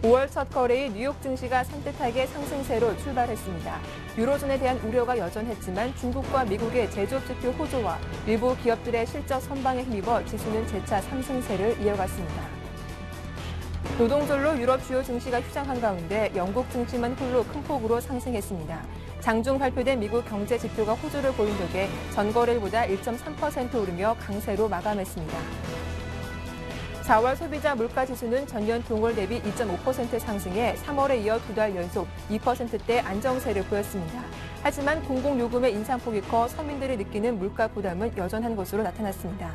5월 첫 거래일 뉴욕 증시가 산뜻하게 상승세로 출발했습니다. 유로존에 대한 우려가 여전했지만 중국과 미국의 제조업 지표 호조와 일부 기업들의 실적 선방에 힘입어 지수는 재차 상승세를 이어갔습니다. 노동절로 유럽 주요 증시가 휴장한 가운데 영국 증시만 홀로 큰 폭으로 상승했습니다. 장중 발표된 미국 경제 지표가 호조를 보인 덕에 전거래일보다 1.3% 오르며 강세로 마감했습니다. 4월 소비자 물가지수는 전년 동월 대비 2.5% 상승해 3월에 이어 두 달 연속 2%대 안정세를 보였습니다. 하지만 공공요금의 인상폭이 커 서민들이 느끼는 물가 부담은 여전한 것으로 나타났습니다.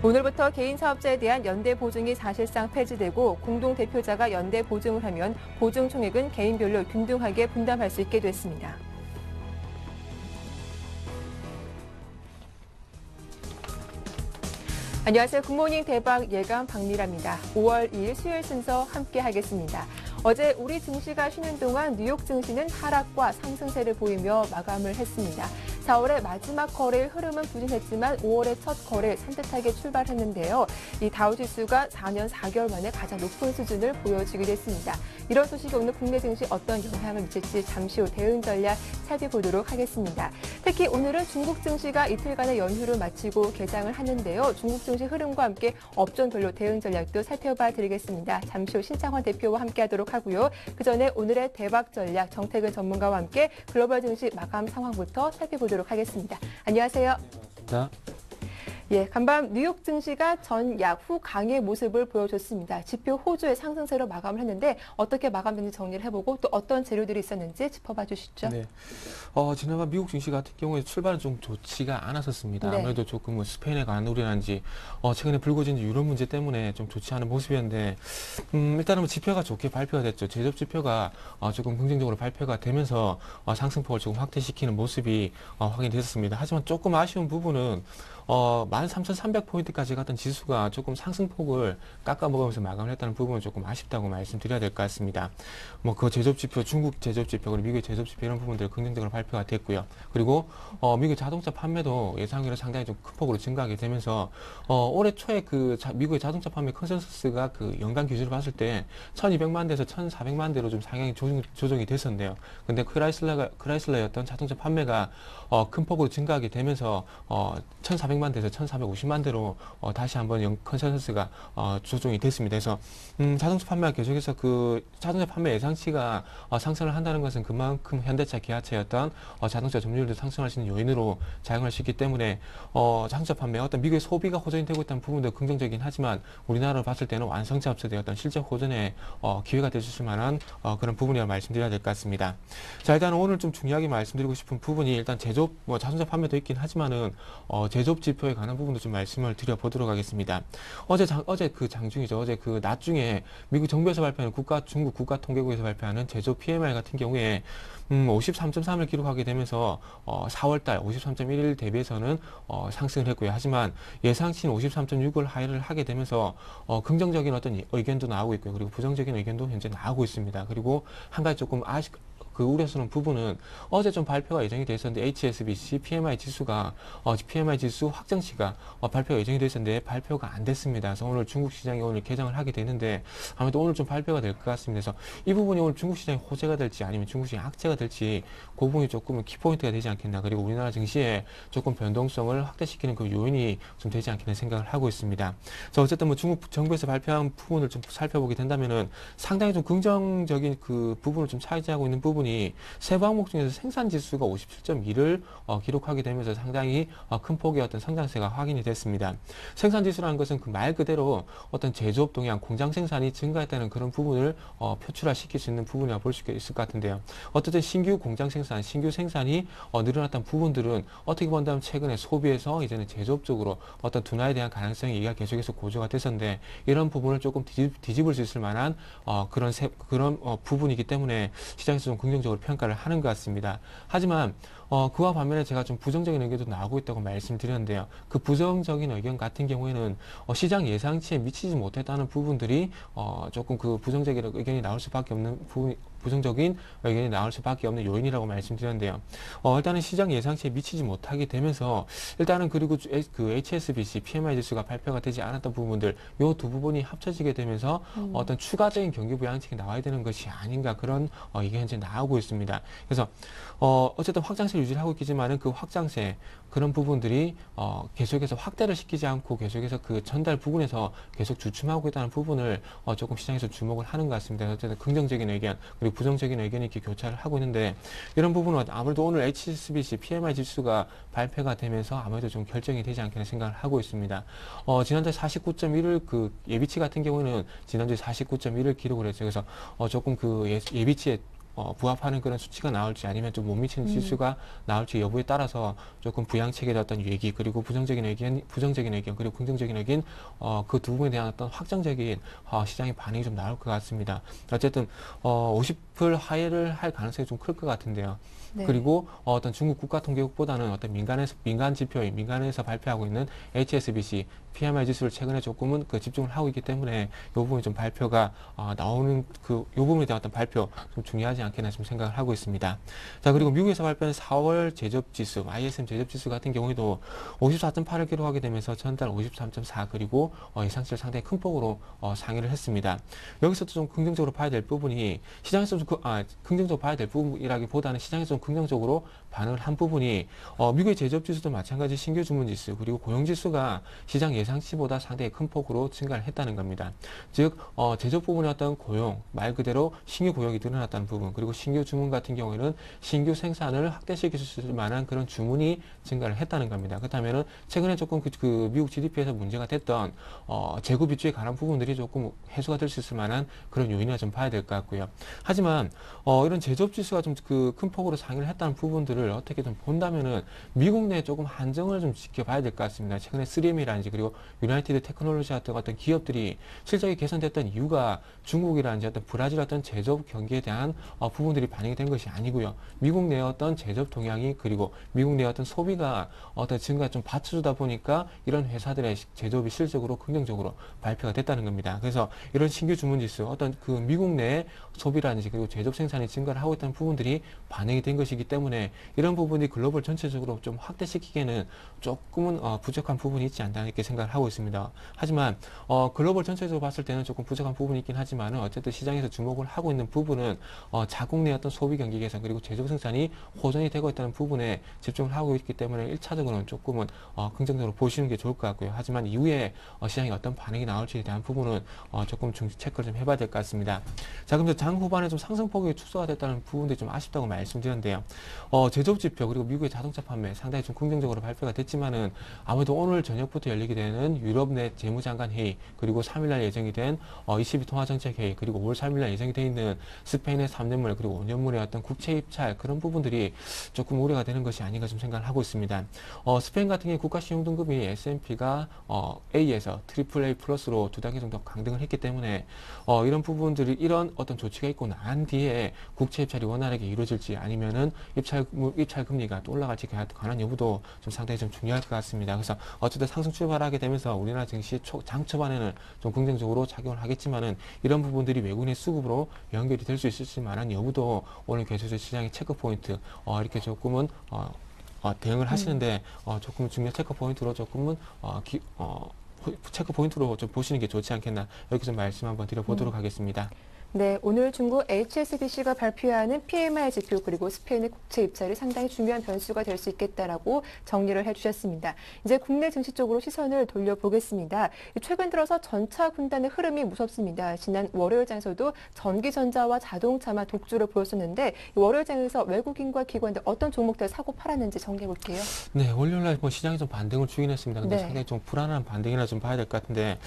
오늘부터 개인 사업자에 대한 연대 보증이 사실상 폐지되고 공동대표자가 연대 보증을 하면 보증 총액은 개인별로 균등하게 분담할 수 있게 됐습니다. 안녕하세요. 굿모닝 대박 예감 박미라입니다. 5월 2일 수요일 순서 함께 하겠습니다. 어제 우리 증시가 쉬는 동안 뉴욕 증시는 하락과 상승세를 보이며 마감을 했습니다. 4월의 마지막 거래일 흐름은 부진했지만 5월의 첫 거래일 산뜻하게 출발했는데요. 이 다우지수가 4년 4개월 만에 가장 높은 수준을 보여주기도 했습니다. 이런 소식이 오늘 국내 증시 어떤 영향을 미칠지 잠시 후 대응 전략 살펴보도록 하겠습니다. 특히 오늘은 중국 증시가 이틀간의 연휴를 마치고 개장을 하는데요. 중국 증시 흐름과 함께 업종별로 대응 전략도 살펴봐 드리겠습니다. 잠시 후 신창환 대표와 함께하도록 하고요. 그 전에 오늘의 대박 전략 정태근 전문가와 함께 글로벌 증시 마감 상황부터 살펴보도록 하겠습니다. 안녕하세요. 네. 예, 간밤 뉴욕 증시가 전약 후 강의 모습을 보여줬습니다. 지표 호조의 상승세로 마감을 했는데 어떻게 마감된지 정리를 해보고 또 어떤 재료들이 있었는지 짚어봐 주시죠. 네. 지난번 미국 증시 같은 경우에 출발은 좀 좋지가 않았었습니다. 네. 아무래도 조금 뭐 스페인에 관한 우려난지 최근에 불거진 유럽 문제 때문에 좀 좋지 않은 모습이었는데 일단은 뭐 지표가 좋게 발표가 됐죠. 제조업 지표가 조금 긍정적으로 발표가 되면서 상승폭을 조금 확대시키는 모습이 확인됐습니다. 하지만 조금 아쉬운 부분은 13,300포인트까지 갔던 지수가 조금 상승폭을 깎아먹으면서 마감을 했다는 부분은 조금 아쉽다고 말씀드려야 될 것 같습니다. 뭐 그 제조업 지표, 중국 제조업 지표, 그리고 미국의 제조업 지표 이런 부분들 긍정적으로 발표가 됐고요. 그리고 미국 자동차 판매도 예상외로 상당히 좀 큰 폭으로 증가하게 되면서 올해 초에 그 미국의 자동차 판매 컨센서스가 그 연간 기준으로 봤을 때 1,200만 대에서 1,400만 대로 좀 상향이 조정이 됐었네요. 근데 크라이슬러였던 자동차 판매가 큰 폭으로 증가하게 되면서 1,400만 대에서 1,450만 대로 다시 한번 컨센서스가 조정이 됐습니다. 그래서 자동차 판매가 계속해서 그 자동차 판매 예상치가 상승을 한다는 것은 그만큼 현대차, 기아차였던 자동차 점유율도 상승할 수 있는 요인으로 작용할 수 있기 때문에 자동차 판매 어떤 미국의 소비가 호전이 되고 있다는 부분도 긍정적이긴 하지만 우리나라로 봤을 때는 완성차 업체들의 어떤 실적 호전에 기회가 될 수 있을 만한 그런 부분이라고 말씀드려야 될 것 같습니다. 자, 일단 오늘 좀 중요하게 말씀드리고 싶은 부분이 일단 제조업, 자동차 판매도 있긴 하지만은 제조업 지표에 관한 부분도 좀 말씀을 드려보도록 하겠습니다. 어제 그 장중이죠. 어제 그 낮 중에 미국 정부에서 발표하는 중국 국가통계국에서 발표하는 제조업 PMI 같은 경우에 53.3을 기록하게 되면서 4월달 53.1일 대비해서는 상승을 했고요. 하지만 예상치는 53.6을 하회를 하게 되면서 긍정적인 어떤 의견도 나오고 있고요. 그리고 부정적인 의견도 현재 나오고 있습니다. 그리고 한 가지 조금 그 우려스러운 부분은 어제 좀 발표가 예정이 돼 있었는데 HSBC PMI 지수가 PMI 지수 확정치가 발표가 예정이 돼 있었는데 발표가 안 됐습니다. 그래서 오늘 중국 시장이 오늘 개장을 하게 되는데 아무래도 오늘 좀 발표가 될 것 같습니다. 그래서 이 부분이 오늘 중국 시장이 호재가 될지 아니면 중국 시장이 악재가 될지 그 부분이 조금 키포인트가 되지 않겠나. 그리고 우리나라 증시에 조금 변동성을 확대시키는 그 요인이 좀 되지 않겠나 생각을 하고 있습니다. 그래서 어쨌든 뭐 중국 정부에서 발표한 부분을 좀 살펴보게 된다면은 상당히 좀 긍정적인 그 부분을 좀 차지하고 있는 부분이 세부 항목 중에서 생산 지수가 57.2를 기록하게 되면서 상당히 큰 폭의 어떤 성장세가 확인이 됐습니다. 생산 지수라는 것은 그 말 그대로 어떤 제조업 동향, 공장 생산이 증가했다는 그런 부분을 표출시킬 수 있는 부분이라고 볼 수 있을 것 같은데요. 어쨌든 신규 공장 생산, 신규 생산이 늘어났던 부분들은 어떻게 본다면 최근에 소비에서 이제는 제조업 쪽으로 어떤 둔화에 대한 가능성이 얘기가 계속해서 고조가 됐었는데 이런 부분을 조금 뒤집을 수 있을 만한 그런 부분이기 때문에 시장에서 좀 긍정적으로 평가를 하는 것 같습니다. 하지만 그와 반면에 제가 좀 부정적인 의견도 나오고 있다고 말씀드렸는데요. 그 부정적인 의견 같은 경우에는 시장 예상치에 미치지 못했다는 부분들이 조금 그 부정적인 의견이 나올 수밖에 없는 부정적인 의견이 나올 수밖에 없는 요인이라고 말씀드렸는데요. 일단은 시장 예상치에 미치지 못하게 되면서 일단은 그리고 그 HSBC PMI 지수가 발표가 되지 않았던 부분들 요 두 부분이 합쳐지게 되면서 어떤 추가적인 경기 부양책이 나와야 되는 것이 아닌가 그런 이게 현재 나오고 있습니다. 그래서 어쨌든 확장세를 유지를 하고 있지만은 그 확장세 그런 부분들이 계속해서 확대를 시키지 않고 계속해서 그 전달 부분에서 계속 주춤하고 있다는 부분을 조금 시장에서 주목을 하는 것 같습니다. 어쨌든 긍정적인 의견 그리고 부정적인 의견이 이렇게 교차를 하고 있는데 이런 부분은 아무래도 오늘 HSBC PMI 지수가 발표가 되면서 아무래도 좀 결정이 되지 않겠나 생각을 하고 있습니다. 지난주에 49.1을 그 예비치 같은 경우는 지난주에 49.1을 기록을 했어요. 그래서 조금 그 예비치에 부합하는 그런 수치가 나올지 아니면 좀 못 미치는 지수가 나올지 여부에 따라서 조금 부양책에 어떤 얘기 그리고 부정적인 의견 그리고 긍정적인 의견 그 두 부분에 대한 어떤 확정적인 시장의 반응이 좀 나올 것 같습니다. 어쨌든 50% 하회를 할 가능성이 좀 클 것 같은데요. 네. 그리고 어떤 중국 국가통계국보다는 어떤 민간 지표인 민간에서 발표하고 있는 HSBC PMI 지수를 최근에 조금은 그 집중을 하고 있기 때문에 이 부분이 좀 발표가 나오는 이 부분에 대한 어떤 발표 좀 중요하지 않겠나 좀 생각을 하고 있습니다. 자, 그리고 미국에서 발표한 4월 제조업지수 ISM 제조업지수 같은 경우에도 54.8을 기록하게 되면서 전달 53.4 그리고 예상치를 상당히 큰 폭으로 상회를 했습니다. 여기서도 좀 긍정적으로 봐야 될 부분이 시장에서 좀 긍정적으로 봐야 될 부분이라기보다는 시장에서 좀 긍정적으로 반응을 한 부분이 미국의 제조업지수도 마찬가지 신규 주문지수 그리고 고용지수가 시장 예상치보다 상당히 큰 폭으로 증가를 했다는 겁니다. 즉 제조업 부분의 어떤 고용 말 그대로 신규 고용이 늘어났다는 부분 그리고 신규 주문 같은 경우에는 신규 생산을 확대시킬 수 있을 만한 그런 주문이 증가를 했다는 겁니다. 그렇다면은 최근에 조금 그 미국 GDP에서 문제가 됐던 재고 비추에 관한 부분들이 조금 해소가 될 수 있을 만한 그런 요인이라 좀 봐야 될 것 같고요. 하지만 이런 제조업 지수가 좀 그 큰 폭으로 상회를 했다는 부분들을 어떻게 좀 본다면은 미국 내에 조금 한정을 좀 지켜봐야 될 것 같습니다. 최근에 3M이라든지 그리고 유나이티드 테크놀로지 같은 어떤 기업들이 실적이 개선됐던 이유가 중국이라든지 어떤 브라질 어떤 제조업 경기에 대한 부분들이 반영이 된 것이 아니고요. 미국 내의 어떤 제조업 동향이 그리고 미국 내의 어떤 소비가 어떤 증가가 좀 받쳐주다 보니까 이런 회사들의 제조업이 실적으로 긍정적으로 발표가 됐다는 겁니다. 그래서 이런 신규 주문 지수 어떤 그 미국 내의 소비라든지 그리고 제조업 생산이 증가를 하고 있다는 부분들이 반영이 된 것이기 때문에 이런 부분이 글로벌 전체적으로 좀 확대시키기에는 조금은 부족한 부분이 있지 않나 이렇게 생각을 하고 있습니다. 하지만 글로벌 전체적으로 봤을 때는 조금 부족한 부분이 있긴 하지만 어쨌든 시장에서 주목을 하고 있는 부분은 자국 내 어떤 소비 경기 개선 그리고 제조업 생산이 호전이 되고 있다는 부분에 집중을 하고 있기 때문에 1차적으로는 조금은 긍정적으로 보시는 게 좋을 것 같고요. 하지만 이후에 시장이 어떤 반응이 나올지에 대한 부분은 조금 체크를 좀 해봐야 될 것 같습니다. 자, 그럼 장 후반에 좀 상승폭이 축소가 됐다는 부분들이 좀 아쉽다고 말씀드렸는데요. 제조업 지표 그리고 미국의 자동차 판매 상당히 좀 긍정적으로 발표가 됐지만은 아무래도 오늘 저녁부터 열리게 되는 유럽 내 재무장관 회의 그리고 3일날 예정이 된 ECB 통화정책 회의 그리고 5월 3일날 예정이 돼 있는 스페인의 3년물 그리고 5년물의 어떤 국채 입찰 그런 부분들이 조금 우려가 되는 것이 아닌가 좀 생각을 하고 있습니다. 스페인 같은 경우 국가신용등급이 S&P가 A에서 AAA 플러스로 2단계 정도 강등을 했기 때문에 이런 부분들이 이런 어떤 조치가 있고 난 뒤에 국채 입찰이 원활하게 이루어질지 아니면은 입찰 금리가 또 올라갈지 관한 여부도 좀 상당히 좀 중요할 것 같습니다. 그래서 어쨌든 상승 출발하게 되면서 우리나라 증시 장 초반에는 좀 긍정적으로 작용을 하겠지만은 이런 부분들이 외국인의 수급으로 연결이 될 수 있을 만한 여부도 오늘 계속해서 시장의 체크 포인트 이렇게 조금은 대응을 하시는데 조금 중요한 체크 포인트로 조금은 체크 포인트로 좀 보시는 게 좋지 않겠나 이렇게 좀 말씀 한번 드려보도록 하겠습니다. 네, 오늘 중국 HSBC가 발표하는 PMI 지표 그리고 스페인의 국채 입찰이 상당히 중요한 변수가 될 수 있겠다라고 정리를 해주셨습니다. 이제 국내 증시 쪽으로 시선을 돌려보겠습니다. 최근 들어서 전차 군단의 흐름이 무섭습니다. 지난 월요일장에서도 전기전자와 자동차만 독주를 보였었는데 월요일장에서 외국인과 기관들 어떤 종목들 사고 팔았는지 정리해 볼게요. 네, 월요일날 시장이 좀 반등을 주긴 했습니다. 근데 네. 상당히 좀 불안한 반등이라 좀 봐야 될 것 같은데,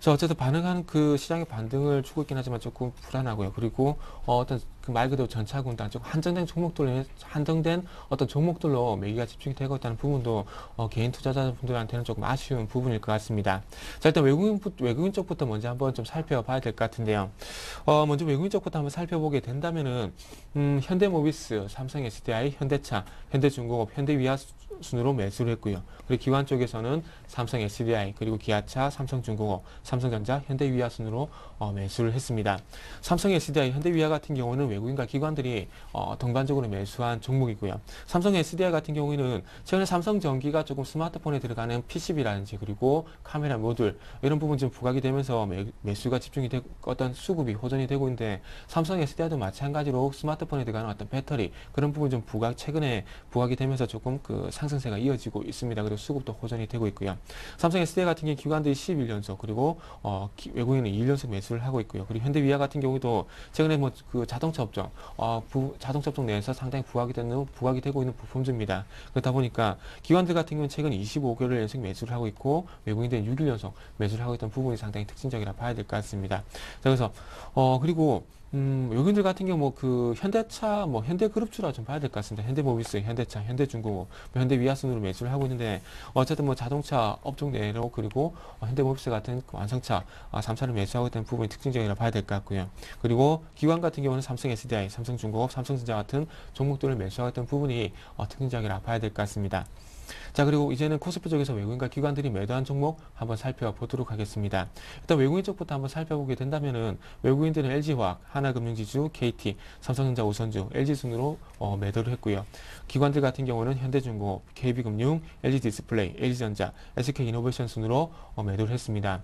어쨌든 반응하는 그 시장의 반등을 주고 있긴 하지만 조금 불안하고요. 그리고 어떤 그 말 그대로 전차군단 쪽 한정된 어떤 종목들로 매기가 집중이 되고 있다는 부분도 개인 투자자분들한테는 조금 아쉬운 부분일 것 같습니다. 자, 일단 외국인 쪽부터 먼저 한번 좀 살펴봐야 될 것 같은데요. 먼저 외국인 쪽부터 한번 살펴보게 된다면은 현대모비스, 삼성 SDI, 현대차, 현대중공업, 현대위아 순으로 매수를 했고요. 그리고 기관 쪽에서는 삼성 SDI, 그리고 기아차, 삼성중공업, 삼성전자, 현대위아 순으로 매수를 했습니다. 삼성 SDI, 현대위아 같은 경우는 외국인과 기관들이 동반적으로 매수한 종목이고요. 삼성 SDI 같은 경우에는 최근에 삼성전기가 조금 스마트폰에 들어가는 PCB라든지 그리고 카메라 모듈 이런 부분 좀 부각이 되면서 매수가 집중이 되고 어떤 수급이 호전이 되고 있는데 삼성 SDI도 마찬가지로 스마트폰에 들어가는 어떤 배터리 그런 부분 좀 최근에 부각이 되면서 조금 그 상승세가 이어지고 있습니다. 그리고 수급도 호전이 되고 있고요. 삼성 SDI 같은 경우 기관들이 11연속 그리고 외국인은 2연속 매수를 하고 있고요. 그리고 현대위아 같은 경우도 최근에 뭐 그 자동차 업종 자동차 업종 내에서 상당히 부각이 되고 있는 부품주입니다. 그렇다 보니까 기관들 같은 경우는 최근 25개월 연속 매수를 하고 있고 외국인들은 6일 연속 매수를 하고 있던 부분이 상당히 특징적이라 봐야 될 것 같습니다. 자, 그래서 그리고 외국인들 같은 경우 뭐 그 현대차, 뭐 현대그룹주라 좀 봐야 될 것 같습니다. 현대모비스, 현대차, 현대중공업, 현대위아 순으로 매수를 하고 있는데 어쨌든 뭐 자동차 업종 내로 그리고 현대모비스 같은 그 완성차, 3차를 매수하고 있다는 부분이 특징적이라 봐야 될 것 같고요. 그리고 기관 같은 경우는 삼성 SDI, 삼성중공업, 삼성전자 같은 종목들을 매수하고 있다는 부분이 특징적이라 봐야 될 것 같습니다. 자, 그리고 이제는 코스피 쪽에서 외국인과 기관들이 매도한 종목 한번 살펴보도록 하겠습니다. 일단 외국인 쪽부터 한번 살펴보게 된다면은 외국인들은 LG화학, 하나금융지주, KT, 삼성전자 우선주, LG순으로 매도를 했고요. 기관들 같은 경우는 현대중공업, KB금융, LG디스플레이, LG전자, SK이노베이션 순으로 매도를 했습니다.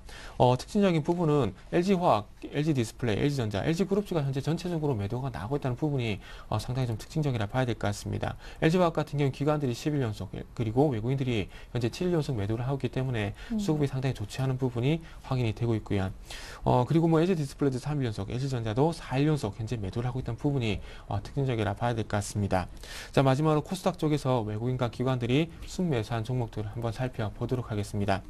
특징적인 부분은 LG화학, LG디스플레이, LG전자, LG그룹주가 현재 전체적으로 매도가 나오고 있다는 부분이 상당히 좀 특징적이라 봐야 될 것 같습니다. LG화학 같은 경우 기관들이 11연속 그리고 외국인들이 현재 7일 연속 매도를 하고 있기 때문에 수급이 상당히 좋지 않은 부분이 확인이 되고 있고요. 그리고 뭐 LG 디스플레이도 3일 연속, LG전자도 4일 연속 현재 매도를 하고 있다는 부분이 특징적이라 봐야 될 것 같습니다. 자, 마지막으로 코스닥 쪽에서 외국인과 기관들이 순매수한 종목들을 한번 살펴보도록 하겠습니다.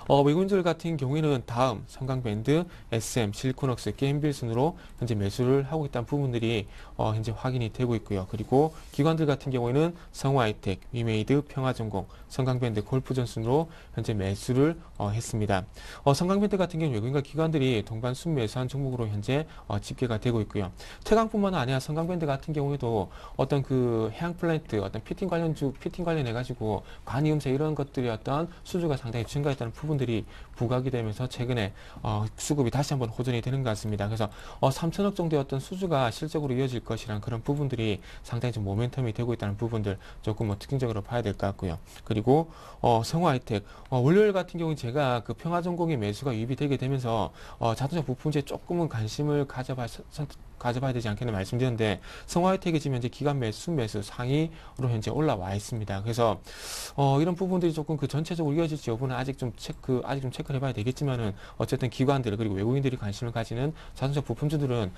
외국인들 같은 경우에는 다음, 성강밴드, SM, 실리콘웍스, 게임빌 순으로 현재 매수를 하고 있다는 부분들이 현재 확인이 되고 있고요. 그리고 기관들 같은 경우에는 성화이텍, 위메이드, 평화전공, 성강밴드, 골프전 순으로 현재 매수를 했습니다. 성강밴드 같은 경우 외국인과 기관들이 동반 순매수한 종목으로 현재 집계가 되고 있고요. 태강뿐만 아니라 성강밴드 같은 경우에도 어떤 그 해양 플랜트, 어떤 피팅 관련해가지고 관이음새 이런 것들이 어떤 수주가 상당히 증가했다는 부분들이 부각이 되면서 최근에 수급이 다시 한번 호전이 되는 것 같습니다. 그래서 3천억 정도의 어떤 수주가 실적으로 이어질 것이라는 그런 부분들이 상당히 좀 모멘텀이 되고 있다는 부분들 조금 특징적으로 봐야 될 것 같고요. 그리고 성화하이텍 월요일 같은 경우는 제가 그 평화전공의 매수가 유입이 되게 되면서 자동차 부품주에 조금은 관심을 가져봐야 되지 않겠나 말씀드렸는데 성화이텍이 지금 현재 기간 순매수 상위로 현재 올라와 있습니다. 그래서 이런 부분들이 조금 그 전체적으로 이어질지 여부는 아직 좀 체크를 해봐야 되겠지만은 어쨌든 기관들 그리고 외국인들이 관심을 가지는 자동차 부품주들은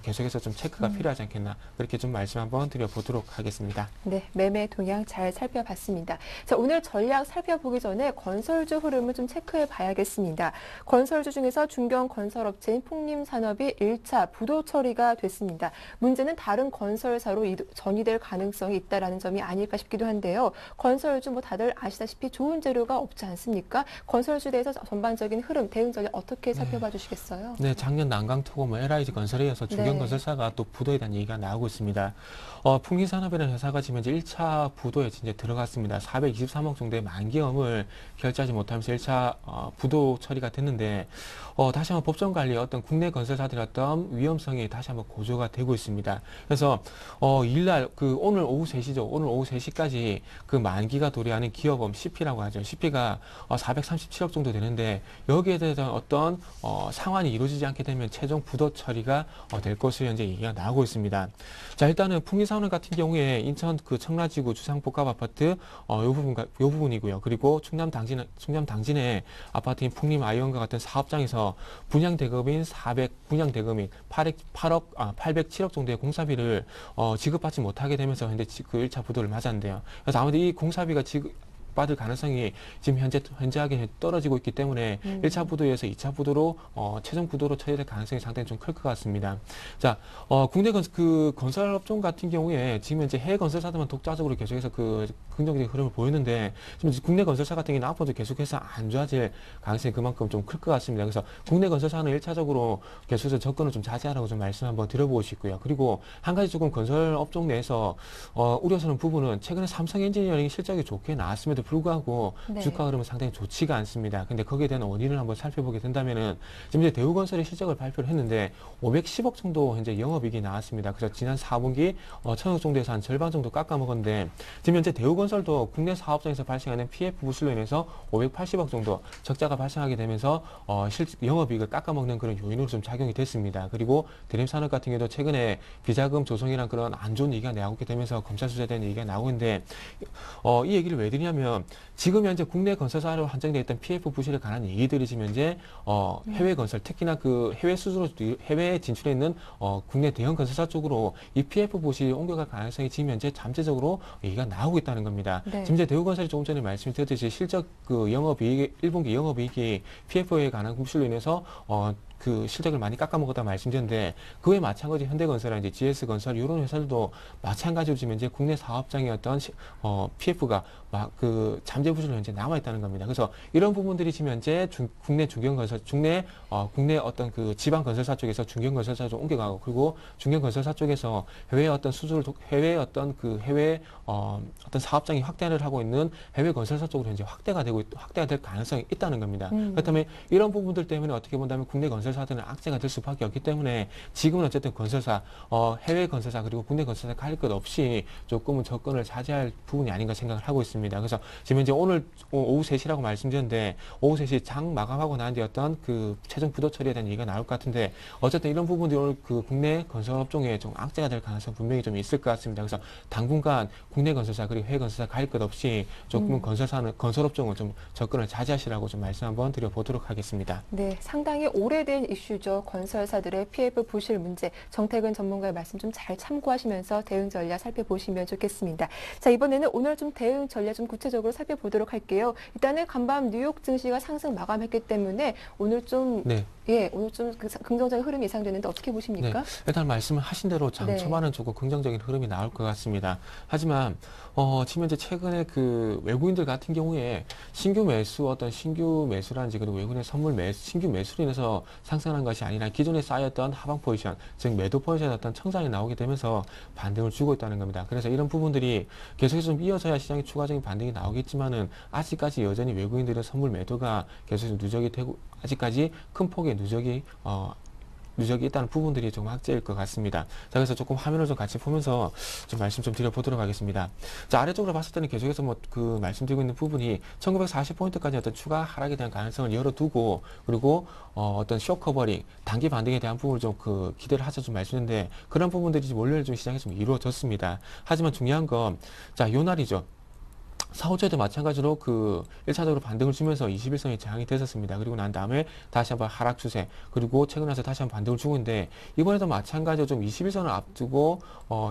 계속해서 좀 체크가 필요하지 않겠나 그렇게 좀 말씀 한번 드려보도록 하겠습니다. 네, 매매 동향 잘 살펴봤습니다. 자, 오늘 전략 살펴보기 전에 건설주 흐름을 좀 체크해 봐야겠습니다. 건설주 중에서 중견 건설업체인 풍림산업이 1차 부도 처리가 됐습니다. 문제는 다른 건설사로 전이될 가능성이 있다라는 점이 아닐까 싶기도 한데요. 건설주 뭐 다들 아시다시피 좋은 재료가 없지 않습니까? 건설주에 대해서 전반적인 흐름, 대응 전략 어떻게 살펴봐 주시겠어요? 네, 작년 난강토고 LIG 건설에 이어서 중견 건설사가 또 부도에 대한 얘기가 나오고 있습니다. 풍림산업이라는 회사가 지금 이제 1차 부도에 이제 들어갔습니다. 423억 정도의 만기금을 결제하지 못하면서 1차 부도 처리가 됐는데 다시 한번 법정 관리에 어떤 국내 건설사들의 어떤 위험성이 다시 한번 고조가 되고 있습니다. 그래서 일날 오늘 오후 3시죠. 오늘 오후 3시까지 그 만기가 도래하는 기업원 CP라고 하죠. CP가 437억 정도 되는데 여기에 대한 어떤 상환이 이루어지지 않게 되면 최종 부도 처리가 될 것으로 현재 얘기가 나오고 있습니다. 자, 일단은 풍림산업 같은 경우에 인천 그 청라지구 주상복합아파트 요 부분이고요. 그리고 충남 당진의 아파트인 풍림아이언과 같은 사업장에서 분양 대금인 807억 정도의 공사비를 지급받지 못하게 되면서 현재 그 1차 부도를 맞았는데요. 그래서 아무래도 이 공사비가 받을 가능성이 지금 현저하게 떨어지고 있기 때문에 1차 부도에서 2차 부도로 최종 부도로 처리될 가능성이 상당히 좀 클 것 같습니다. 자, 국내 건설업종 같은 경우에 지금 현재 해외 건설사들만 독자적으로 계속해서 그 긍정적인 흐름을 보이는데 지금 국내 건설사 같은 경우는 앞으로도 계속해서 안 좋아질 가능성이 그만큼 좀 클 것 같습니다. 그래서 국내 건설사는 1차적으로 계속해서 접근을 좀 자제하라고 좀 말씀 한번 드려보고 싶고요. 그리고 한 가지 조금 건설업종 내에서 우려스러운 부분은 최근에 삼성 엔지니어링이 실적이 좋게 나왔음에도 불구하고 네. 주가 흐름은 상당히 좋지가 않습니다. 근데 거기에 대한 원인을 한번 살펴보게 된다면은 지금 이제 대우건설이 실적을 발표를 했는데 510억 정도 현재 영업이익이 나왔습니다. 그래서 지난 4분기 1000억 정도에서 한 절반 정도 깎아먹었는데 지금 현재 대우건설도 국내 사업장에서 발생하는 PF 부실로 인해서 580억 정도 적자가 발생하게 되면서 영업이익을 깎아먹는 그런 요인으로 좀 작용이 됐습니다. 그리고 대림산업 같은 경우도 최근에 비자금 조성이란 그런 안 좋은 얘기가 나오게 되면서 검찰 수사에 대한 얘기가 나오고 있는데 이 얘기를 왜 드리냐면 지금 현재 국내 건설사로 한정되어 있던 PF 부실에 관한 얘기들이 지금 현재 해외 건설 특히나 그 해외에 진출해 있는 국내 대형 건설사 쪽으로 이 PF 부실이 옮겨갈 가능성이 지금 현재 잠재적으로 얘기가 나오고 있다는 겁니다. 네. 지금 이제 대우건설이 조금 전에 말씀드렸듯이 실적 그 영업이익 1분기 영업이익이 PF에 관한 부실로 인해서 그 실적을 많이 깎아먹었다 말씀드렸는데 그에 마찬가지 현대건설이나 이제 GS건설 이런 회사들도 마찬가지로 지금 이제 국내 사업장의 어떤 PF가 막 그 잠재 부실로 현재 남아 있다는 겁니다. 그래서 이런 부분들이 지금 현재 국내 중견건설, 국내 어떤 그 지방 건설사 쪽에서 중견건설사 좀 옮겨가고 그리고 중견건설사 쪽에서 해외 어떤 해외 어떤 어떤 사업장이 확대를 하고 있는 해외 건설사 쪽으로 현재 확대가 될 가능성이 있다는 겁니다. 그렇다면 이런 부분들 때문에 어떻게 본다면 국내 건설사들은 악재가 될 수밖에 없기 때문에 지금은 어쨌든 건설사, 해외 건설사 그리고 국내 건설사 가릴 것 없이 조금은 접근을 자제할 부분이 아닌가 생각을 하고 있습니다. 그래서 지금 이제 오늘 오후 3시라고 말씀드렸는데 오후 3시 장 마감하고 난 뒤 어떤 그 최종 부도 처리에 대한 얘기가 나올 것 같은데 어쨌든 이런 부분들이 오늘 그 국내 건설업종에 좀 악재가 될 가능성 분명히 좀 있을 것 같습니다. 그래서 당분간 국내 건설사 그리고 해외 건설사 가릴 것 없이 조금은 건설업종은 좀 접근을 자제하시라고 좀 말씀 한번 드려보도록 하겠습니다. 네, 상당히 오래된 이슈죠. 건설사들의 PF 부실 문제. 정태근 전문가의 말씀 좀 잘 참고하시면서 대응 전략 살펴보시면 좋겠습니다. 자, 이번에는 오늘 좀 대응 전략 좀 구체적으로 살펴보도록 할게요. 일단은 간밤 뉴욕 증시가 상승 마감했기 때문에 오늘 좀 오늘 좀 긍정적인 흐름이 예상되는데 어떻게 보십니까? 네, 일단 말씀을 하신 대로 장 초반은 조금 긍정적인 흐름이 나올 것 같습니다. 하지만 지금 현재 최근에 그 외국인들 같은 경우에 신규 매수라든지 그리고 외국인의 신규 매수로 인해서 상승하는 것이 아니라 기존에 쌓였던 하방 포지션, 즉 매도 포지션의 어떤 청산이 나오게 되면서 반등을 주고 있다는 겁니다. 그래서 이런 부분들이 계속해서 좀 이어져야 시장에 추가적인 반등이 나오겠지만은 아직까지 여전히 외국인들의 선물 매도가 계속해서 누적이 되고 아직까지 큰 폭의 누적이 있다는 부분들이 조금 악재일 것 같습니다. 자, 그래서 조금 화면을 좀 같이 보면서 좀 말씀 좀 드려보도록 하겠습니다. 자, 아래쪽으로 봤을 때는 계속해서 말씀드리고 있는 부분이 1940포인트까지 어떤 추가 하락에 대한 가능성을 열어두고 그리고 어떤 쇼커버링, 단기 반등에 대한 부분을 좀 기대를 하셔서 좀 말씀드렸는데 그런 부분들이 월요일 좀 시장에 좀 이루어졌습니다. 하지만 중요한 건, 자, 요 날이죠. 4, 5초에도 마찬가지로 1차적으로 반등을 주면서 21선이 저항이 됐었습니다. 그리고 난 다음에 다시 한번 하락 추세, 그리고 최근 와서 다시 한번 반등을 주고 있는데, 이번에도 마찬가지로 좀 21선을 앞두고,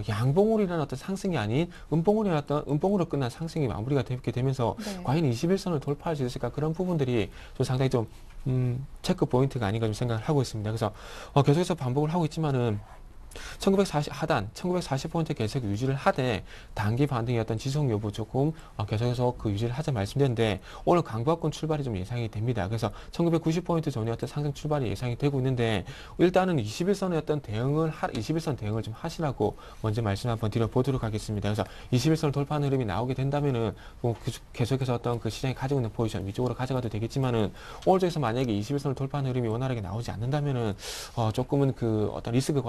양봉으로라는 어떤 상승이 아닌 음봉으로 끝난 상승이 마무리가 되게 되면서, 과연 21선을 돌파할 수 있을까? 그런 부분들이 좀 상당히 좀, 체크 포인트가 아닌가 좀 생각을 하고 있습니다. 그래서, 계속해서 반복을 하고 있지만은, 1940포인트 계속 유지를 하되 단기 반등의 어떤 지속 여부 조금 계속해서 유지를 하자 말씀드렸는데 오늘 강보합권 출발이 좀 예상이 됩니다. 그래서 1990포인트 전에 어떤 상승 출발이 예상이 되고 있는데 일단은 21선의 어떤 21선 대응을 좀 하시라고 먼저 말씀 한번 드려보도록 하겠습니다. 그래서 21선을 돌파하는 흐름이 나오게 된다면은 계속해서 어떤 시장이 가지고 있는 포지션 위쪽으로 가져가도 되겠지만은 오늘 중에서 만약에 21선을 돌파하는 흐름이 원활하게 나오지 않는다면은 조금은 어떤 리스크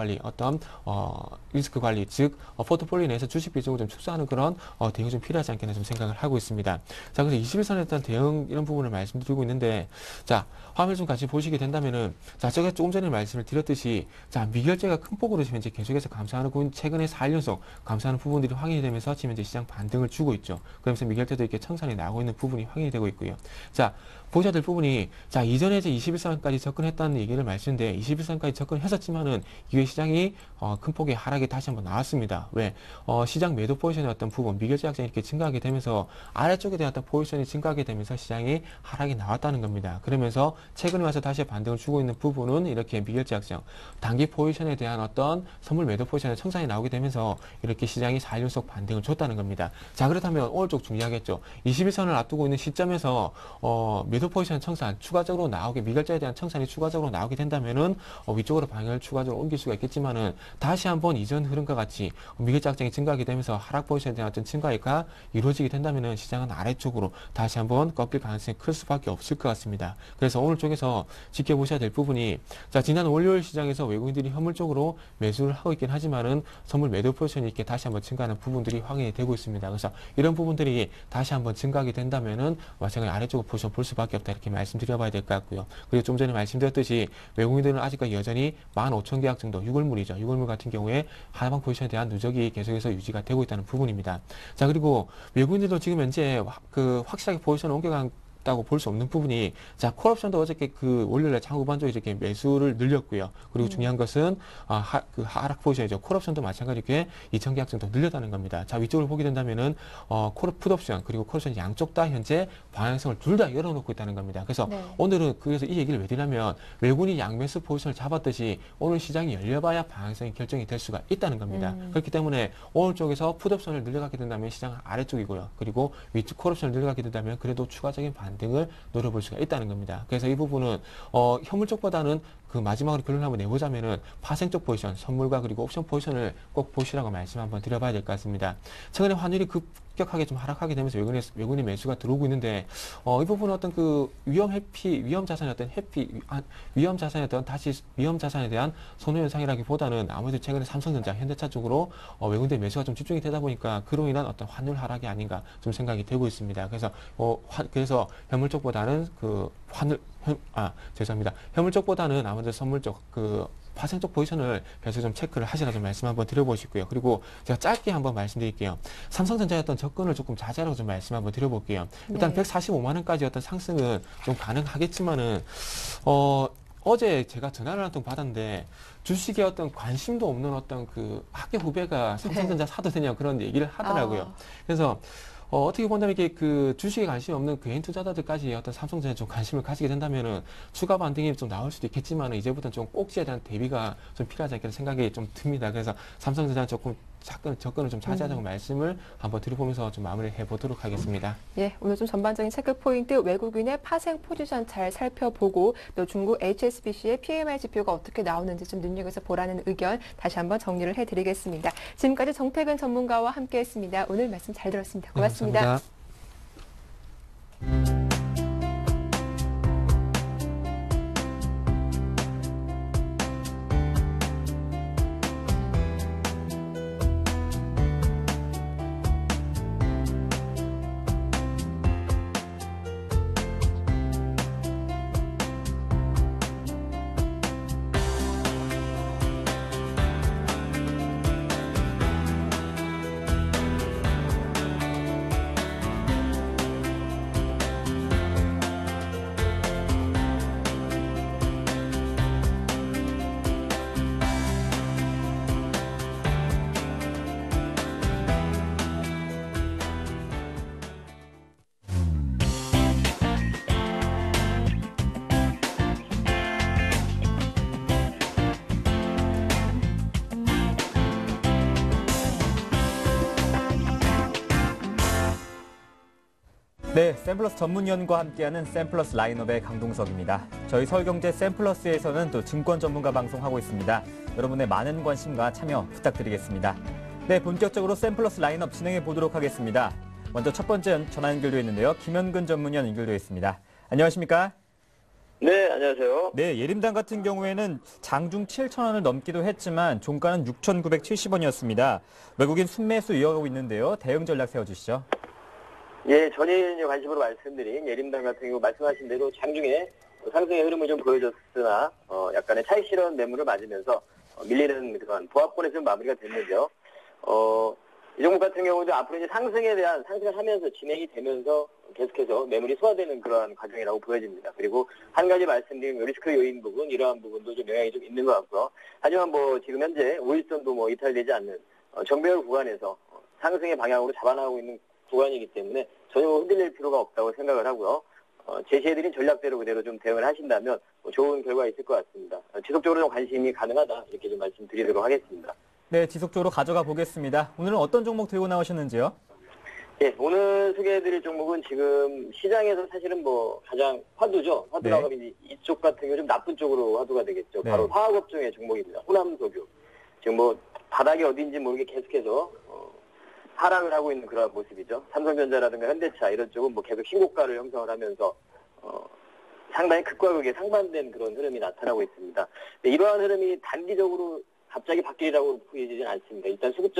관리, 즉 포트폴리오 내에서 주식 비중을 좀 축소하는 그런 대응이 좀 필요하지 않겠나 좀 생각을 하고 있습니다. 자, 그래서 21선에 대한 대응 이런 부분을 말씀드리고 있는데, 자, 화면 좀 같이 보시게 된다면은, 자, 제가 조금 전에 말씀을 드렸듯이, 자, 미결제가 큰 폭으로 지금 현재 계속해서 감소하는 최근에 4일 연속 감소하는 부분들이 확인이 되면서 지금 현재 시장 반등을 주고 있죠. 그러면서 미결제도 이렇게 청산이 나오고 있는 부분이 확인이 되고 있고요. 자, 보셔야 될 부분이, 자, 이전에 이제 21선까지 접근했다는 얘기를 말씀드렸는데 21선까지 접근했었지만은 이후에 시장이 큰 폭의 하락이 다시 한번 나왔습니다. 왜? 시장 매도 포지션의 어떤 부분, 미결제 약장이 이렇게 증가하게 되면서 아래쪽에 대한 어떤 포지션이 증가하게 되면서 시장이 하락이 나왔다는 겁니다. 그러면서 최근에 와서 다시 반등을 주고 있는 부분은 이렇게 미결제 약장, 단기 포지션에 대한 어떤 선물 매도 포지션의 청산이 나오게 되면서 이렇게 시장이 4일연속 반등을 줬다는 겁니다. 자, 그렇다면 오늘 쪽 중요하겠죠. 21선을 앞두고 있는 시점에서 매도 포지션 청산 추가적으로 나오게, 미결제에 대한 청산이 추가적으로 나오게 된다면은 위쪽으로 방향을 추가적으로 옮길 수가 있겠지만은 다시 한번 이전 흐름과 같이 미결제 약장이 증가하게 되면서 하락 포지션에 대한 어떤 증가가 이루어지게 된다면은 시장은 아래쪽으로 다시 한번 꺾일 가능성이 클 수밖에 없을 것 같습니다. 그래서 오늘 쪽에서 지켜보셔야 될 부분이, 자, 지난 월요일 시장에서 외국인들이 현물적으로 매수를 하고 있긴 하지만은 선물 매도 포지션이 이렇게 다시 한번 증가하는 부분들이 확인이 되고 있습니다. 그래서 이런 부분들이 다시 한번 증가하게 된다면은 마찬가지 아래쪽으로 포지션 볼 수밖에 없다, 이렇게 말씀드려봐야 될 것 같고요. 그리고 좀 전에 말씀드렸듯이 외국인들은 아직까지 여전히 15,000계약 정도, 6월물이죠. 6월물 같은 경우에 하방 포지션에 대한 누적이 계속해서 유지가 되고 있다는 부분입니다. 자, 그리고 외국인들도 지금 현재 확실하게 포지션을 옮겨간 다고 볼 수 없는 부분이, 자, 콜옵션도 어저께 월요일에 장 후반쪽에 이렇게 매수를 늘렸고요. 그리고 중요한 것은 하락 포지션이죠. 콜옵션도 마찬가지로 2,000계약 정도 늘렸다는 겁니다. 자, 위쪽을 보게 된다면은 풋옵션 그리고 콜옵션 양쪽 다 현재 방향성을 둘 다 열어놓고 있다는 겁니다. 그래서 오늘은 그래서 이 얘기를 왜 드리냐면, 외국인이 양매수 포지션을 잡았듯이 오늘 시장이 열려봐야 방향성이 결정이 될 수가 있다는 겁니다. 그렇기 때문에 오늘 쪽에서 풋옵션을 늘려가게 된다면 시장은 아래쪽이고요. 그리고 위쪽 콜옵션을 늘려가게 된다면 그래도 추가적인 반등을 노려볼 수가 있다는 겁니다. 그래서 이 부분은 현물 쪽보다는 마지막으로 결론을 한번 내보자면은 파생 쪽 포지션, 선물과 그리고 옵션 포지션을 꼭 보시라고 말씀 한번 드려봐야 될 것 같습니다. 최근에 환율이 급격하게 좀 하락하게 되면서 외국인의 매수가 들어오고 있는데, 이 부분은 어떤 위험 자산에 대한 선호 현상이라기보다는 아무래도 최근에 삼성전자, 현대차 쪽으로 외국인의 매수가 좀 집중이 되다 보니까 그로 인한 어떤 환율 하락이 아닌가 좀 생각이 되고 있습니다. 그래서 현물 쪽보다는 현물 쪽보다는 아무래도 선물 쪽, 파생 쪽 포지션을 계속 좀 체크를 하시라 좀 말씀 한번 드려보시고요. 그리고 제가 짧게 한번 말씀드릴게요. 삼성전자의 어떤 접근을 조금 자제하라고 좀 말씀 한번 드려볼게요. 일단 145만 원까지 어떤 상승은 좀 가능하겠지만은, 어제 제가 전화를 한 통 받았는데, 주식에 어떤 관심도 없는 어떤 학교 후배가 삼성전자 사도 되냐 그런 얘기를 하더라고요. 그래서 어떻게 본다면 이게 주식에 관심이 없는 개인 투자자들까지 어떤 삼성전자에 좀 관심을 가지게 된다면은 추가 반등이 좀 나올 수도 있겠지만, 이제부터는 좀 꼭지에 대한 대비가 좀 필요하지 않겠는 생각이 좀 듭니다. 그래서 삼성전자 조금 접근을 좀 자제하자고 말씀을 한번 드려보면서 좀 마무리를 해보도록 하겠습니다. 예, 오늘 좀 전반적인 체크 포인트, 외국인의 파생 포지션 잘 살펴보고, 또 중국 HSBC의 PMI 지표가 어떻게 나오는지 좀 눈여겨서 보라는 의견 다시 한번 정리를 해드리겠습니다. 지금까지 정태근 전문가와 함께했습니다. 오늘 말씀 잘 들었습니다. 고맙습니다. 네, 감사합니다. 네, 샘플러스 전문위원과 함께하는 샘플러스 라인업의 강동석입니다. 저희 서울경제 샘플러스에서는 또 증권 전문가 방송하고 있습니다. 여러분의 많은 관심과 참여 부탁드리겠습니다. 네, 본격적으로 샘플러스 라인업 진행해 보도록 하겠습니다. 먼저 첫 번째 전화 연결되어 있는데요. 김현근 전문위원 연결되어 있습니다. 안녕하십니까? 네, 안녕하세요. 네, 예림당 같은 경우에는 장중 7,000원을 넘기도 했지만 종가는 6,970원이었습니다. 외국인 순매수 이어가고 있는데요. 대응 전략 세워주시죠. 예, 전일 관심으로 말씀드린 예림당 같은 경우 말씀하신 대로 장중에 상승의 흐름을 좀 보여줬으나 약간의 차익 실현 매물을 맞으면서 밀리는 그런 보합권에서 좀 마무리가 됐는데요. 이 종목 같은 경우도 앞으로 이제 상승에 대한 상승을 하면서 진행이 되면서 계속해서 매물이 소화되는 그러한 과정이라고 보여집니다. 그리고 한 가지 말씀드린 리스크 요인 부분, 이러한 부분도 좀 영향이 좀 있는 것 같고요. 하지만 뭐 지금 현재 5일선도 뭐 이탈되지 않는 정배열 구간에서 상승의 방향으로 잡아나가고 있는 구간이기 때문에 전혀 흔들릴 필요가 없다고 생각을 하고요. 제시해드린 전략대로 그대로 좀 대응을 하신다면 좋은 결과가 있을 것 같습니다. 지속적으로 좀 관심이 가능하다 이렇게 좀 말씀드리도록 하겠습니다. 네, 지속적으로 가져가 보겠습니다. 오늘은 어떤 종목 들고 나오셨는지요? 예, 오늘 소개해드릴 종목은 지금 시장에서 사실은 뭐 가장 화두죠. 화두라고 하면 이쪽 같은 경우 좀 나쁜 쪽으로 화두가 되겠죠. 네. 바로 화학업종의 종목입니다. 호남석유. 지금 뭐 바닥이 어딘지 모르게 계속해서 하락을 하고 있는 그런 모습이죠. 삼성전자라든가 현대차 이런 쪽은 뭐 계속 신고가를 형성을 하면서 상당히 극과 극의 상반된 그런 흐름이 나타나고 있습니다. 이러한 흐름이 단기적으로 갑자기 바뀌리라고 보이지는 않습니다. 일단 수급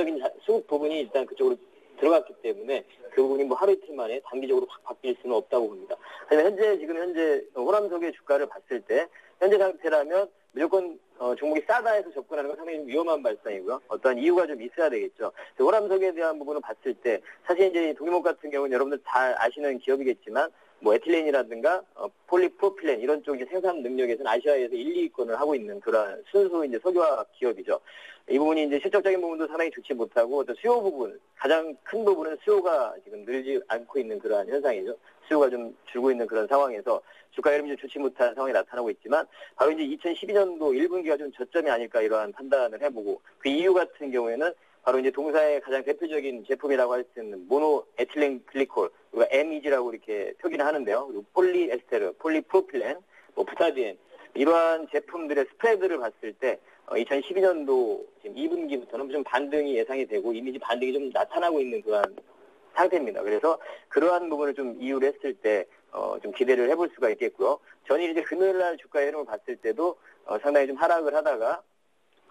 부분이 일단 그쪽으로 들어갔기 때문에 그 부분이 뭐 하루 이틀 만에 단기적으로 확 바뀔 수는 없다고 봅니다. 하지만 지금 현재 호남석유의 주가를 봤을 때 현재 상태라면 무조건 종목이 싸다 해서 접근하는 건 상당히 위험한 발상이고요. 어떠한 이유가 좀 있어야 되겠죠. 호남석유에 대한 부분을 봤을 때 사실 이제 동유목 같은 경우는 여러분들 잘 아시는 기업이겠지만 뭐 에틸렌이라든가 폴리프로필렌 이런 쪽의 생산 능력에서는 아시아에서 1, 2위권을 하고 있는 그런 순수 이제 석유화학 기업이죠. 이 부분이 이제 실적적인 부분도 상당히 좋지 못하고 또 수요 부분 가장 큰 부분은 수요가 지금 늘지 않고 있는 그러한 현상이죠. 수요가 좀 줄고 있는 그런 상황에서 주가 흐름이 좀 좋지 못한 상황이 나타나고 있지만 바로 이제 2012년도 1분기가 좀 저점이 아닐까 이러한 판단을 해보고 그 이유 같은 경우에는 바로 이제 동사의 가장 대표적인 제품이라고 할 수 있는 모노에틸렌 글리콜, 우리가 MEG라고 이렇게 표기를 하는데요. 그리고 폴리에스테르, 폴리프로필렌, 뭐 부타디엔 이러한 제품들의 스프레드를 봤을 때 2012년도 지금 2분기부터는 좀 반등이 예상이 되고 이미 반등이 좀 나타나고 있는 그러한 상태입니다. 그래서 그러한 부분을 좀 이유로 했을 때 좀 기대를 해볼 수가 있겠고요. 전일 이제 금요일 날 주가의 흐름을 봤을 때도 상당히 좀 하락을 하다가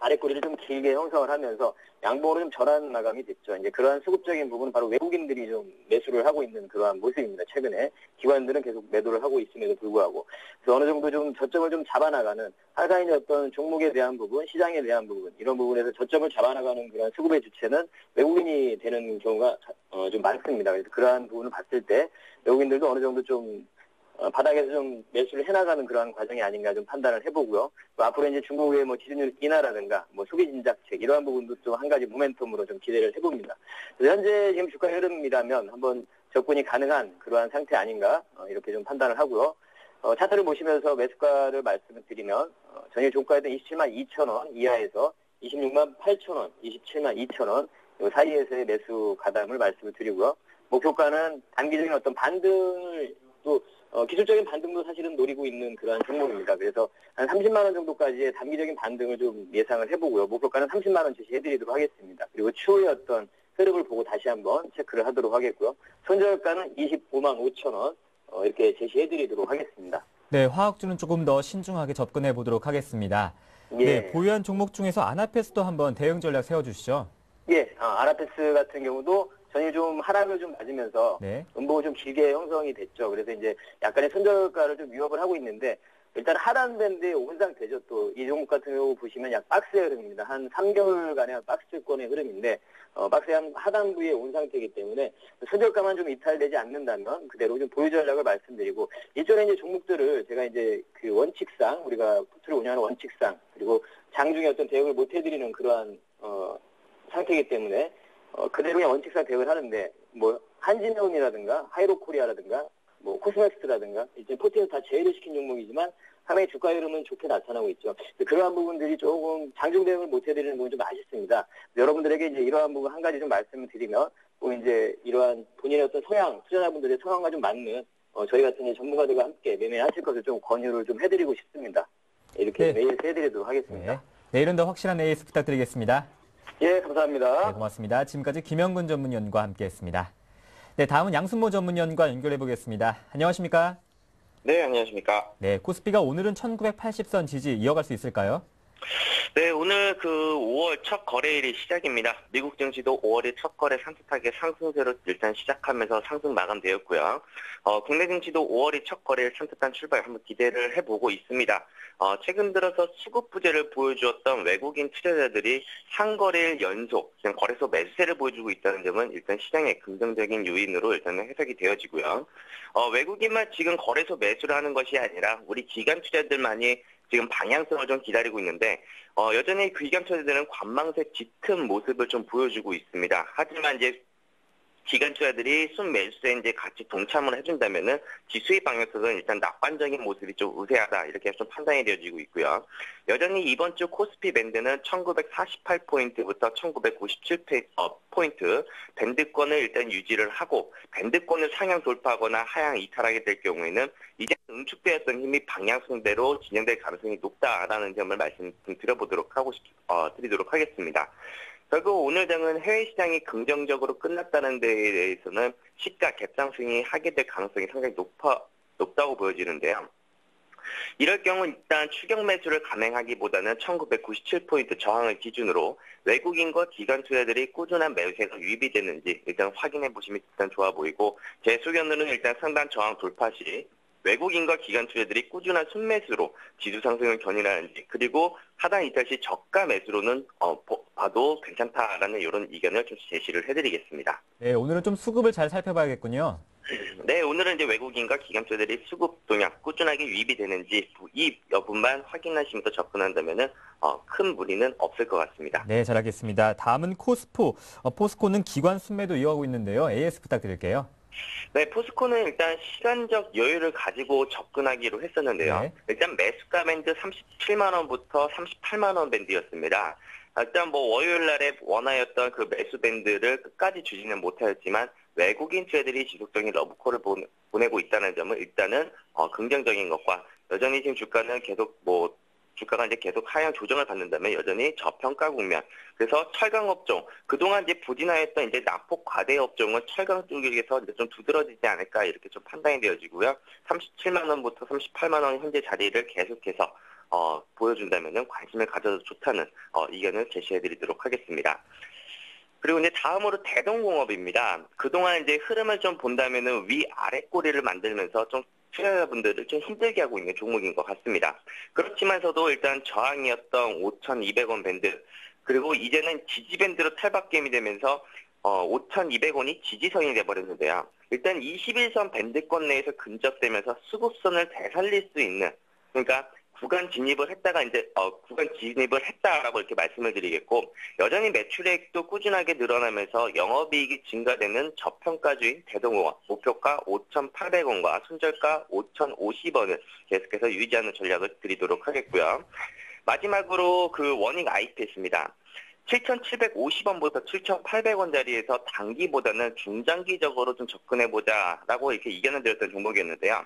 아래꼬리를 좀 길게 형성을 하면서 양봉으로 좀 전환 마감이 됐죠. 이제 그러한 수급적인 부분은 바로 외국인들이 좀 매수를 하고 있는 그러한 모습입니다. 최근에 기관들은 계속 매도를 하고 있음에도 불구하고 그래서 어느 정도 좀 저점을 좀 잡아나가는 항상 이제 어떤 종목에 대한 부분, 시장에 대한 부분 이런 부분에서 저점을 잡아나가는 그런 수급의 주체는 외국인이 되는 경우가 좀 많습니다. 그래서 그러한 부분을 봤을 때 외국인들도 어느 정도 좀 바닥에서 좀 매수를 해나가는 그러한 과정이 아닌가 좀 판단을 해보고요. 앞으로 이제 중국의 뭐 지준율 인하라든가 뭐 소비 진작책 이러한 부분도 좀 한 가지 모멘텀으로 좀 기대를 해봅니다. 그래서 현재 지금 주가 흐름이라면 한번 접근이 가능한 그러한 상태 아닌가 이렇게 좀 판단을 하고요. 차트를 보시면서 매수가를 말씀을 드리면 전일 종가였던 27만 2천 원 이하에서 26만 8천 원, 27만 2천 원 이 사이에서의 매수 가담을 말씀을 드리고요. 목표가는 단기적인 어떤 반등을 또 기술적인 반등도 사실은 노리고 있는 그러한 종목입니다. 그래서 한 30만 원 정도까지의 단기적인 반등을 좀 예상을 해보고요. 목표가는 30만 원 제시해드리도록 하겠습니다. 그리고 추후의 어떤 흐름을 보고 다시 한번 체크를 하도록 하겠고요. 손절가는 25만 5천 원 이렇게 제시해드리도록 하겠습니다. 네, 화학주는 조금 더 신중하게 접근해 보도록 하겠습니다. 예. 네, 보유한 종목 중에서 아나페스도 한번 대응 전략 세워주시죠. 예, 아나페스 같은 경우도 전일 좀 하락을 좀 맞으면서 네. 음봉을 좀 길게 형성이 됐죠. 그래서 이제 약간의 손절가를 좀 위협을 하고 있는데 일단 하단 밴드에 온 상태죠. 또 이 종목 같은 경우 보시면 약 박스의 흐름입니다. 한 3개월간의 박스권의 흐름인데 박스의 한 하단 부위에 온 상태이기 때문에 손절가만 좀 이탈되지 않는다면 그대로 좀 보유 전략을 말씀드리고 일전에 이제 종목들을 제가 이제 그 원칙상 우리가 포트를 운영하는 원칙상 그리고 장중에 어떤 대응을 못 해드리는 그러한 상태이기 때문에 그대로 그냥 원칙상 대응을 하는데 뭐 한진해운이라든가 하이로코리아라든가 뭐 코스맥스라든가 이제 포트에서 다 제외를 시킨 종목이지만 상당히 주가 흐름은 좋게 나타나고 있죠. 그러한 부분들이 조금 장중 대응을 못 해드리는 부분이 좀 아쉽습니다. 여러분들에게 이제 이러한 부분 한 가지 좀 말씀을 드리면 또 이제 이러한 본인의 어떤 성향, 투자자분들의 성향과 좀 맞는 저희 같은 이제 전문가들과 함께 매매하실 것을 좀 권유를 좀 해드리고 싶습니다. 이렇게 네. AS 해드리도록 하겠습니다. 네. 내일은 더 확실한 AS 부탁드리겠습니다. 예, 감사합니다. 네, 고맙습니다. 지금까지 김영근 전문위원과 함께했습니다. 네, 다음은 양순모 전문위원과 연결해 보겠습니다. 안녕하십니까? 네, 안녕하십니까. 네, 코스피가 오늘은 1980선 지지 이어갈 수 있을까요? 네, 오늘 5월 첫 거래일이 시작입니다. 미국 증시도 5월의 첫 거래 산뜻하게 상승세로 일단 시작하면서 상승 마감되었고요. 국내 증시도 5월의 첫 거래일 산뜻한 출발 한번 기대를 해보고 있습니다. 최근 들어서 수급 부재를 보여주었던 외국인 투자자들이 상거래일 연속 거래소 매수세를 보여주고 있다는 점은 일단 시장의 긍정적인 요인으로 일단은 해석이 되어지고요. 외국인만 지금 거래소 매수를 하는 것이 아니라 우리 기관 투자들만이 지금 방향성을 좀 기다리고 있는데 여전히 그 기관차들은 관망세 짙은 모습을 좀 보여주고 있습니다. 하지만 이제 기관차들이 순매수에 이제 같이 동참을 해준다면은 지수의 방향성은 일단 낙관적인 모습이 좀 우세하다 이렇게 좀 판단이 되어지고 있고요. 여전히 이번 주 코스피 밴드는 1948포인트부터 1997포인트 밴드권을 일단 유지를 하고 밴드권을 상향 돌파하거나 하향 이탈하게 될 경우에는 이제 응축되었던 힘이 방향성대로 진행될 가능성이 높다라는 점을 말씀드리도록 하겠습니다. 결국 오늘 장은 해외 시장이 긍정적으로 끝났다는 데에 대해서는 시가 갭상승이 하게 될 가능성이 상당히 높다고 보여지는데요. 이럴 경우 일단 추격 매수를 감행하기보다는 1997포인트 저항을 기준으로 외국인과 기관 투자들이 꾸준한 매수세가 유입이 되는지 일단 확인해 보시면 일단 좋아 보이고 제 소견으로는 일단 상단 저항 돌파 시 외국인과 기관 투자들이 꾸준한 순매수로 지수 상승을 견인하는지 그리고 하단 이탈 시 저가 매수로는 봐도 괜찮다라는 이런 의견을 좀 제시를 해드리겠습니다. 네, 오늘은 좀 수급을 잘 살펴봐야겠군요. 네, 오늘은 이제 외국인과 기관 투자들이 수급 동향 꾸준하게 유입이 되는지 이 여부만 확인하시면서 접근한다면은 큰 무리는 없을 것 같습니다. 네, 잘 알겠습니다. 다음은 코스포. 포스코는 기관 순매도 이어가고 있는데요. AS 부탁드릴게요. 네, 포스코는 일단 시간적 여유를 가지고 접근하기로 했었는데요. 네. 일단 매수가 밴드 37만 원부터 38만 원 밴드였습니다. 일단 월요일 날에 원하였던 그 매수 밴드를 끝까지 주지는 못하였지만 외국인 투자들이 지속적인 러브콜을 보내고 있다는 점은 일단은 긍정적인 것과 여전히 지금 주가는 주가가 이제 계속 하향 조정을 받는다면 여전히 저평가 국면. 그래서 철강 업종, 그동안 이제 부진하였던 이제 낙폭 과대 업종은 철강 쪽에서 이제 좀 두드러지지 않을까 이렇게 좀 판단이 되어지고요. 37만 원부터 38만 원 현재 자리를 계속해서 보여준다면은 관심을 가져도 좋다는 의견을 제시해드리도록 하겠습니다. 그리고 이제 다음으로 대동공업입니다. 그동안 이제 흐름을 좀 본다면은 위아래 꼬리를 만들면서 좀 투자자분들을 좀 힘들게 하고 있는 종목인 것 같습니다. 그렇지만서도 일단 저항이었던 5,200원 밴드, 그리고 이제는 지지 밴드로 탈바꿈이 되면서 5,200원이 지지선이 돼버렸는데요. 일단 21선 밴드권 내에서 근접되면서 수급선을 되살릴 수 있는, 그러니까 구간 진입을 했다라고 이렇게 말씀을 드리겠고, 여전히 매출액도 꾸준하게 늘어나면서 영업이익이 증가되는 저평가주인 대동공업 목표가 5,800원과 손절가 5,050원을 계속해서 유지하는 전략을 드리도록 하겠고요. 마지막으로 그 워닝 IPS입니다. 7,750원부터 7,800원 자리에서 단기보다는 중장기적으로 좀 접근해보자라고 이렇게 의견을 드렸던 종목이었는데요.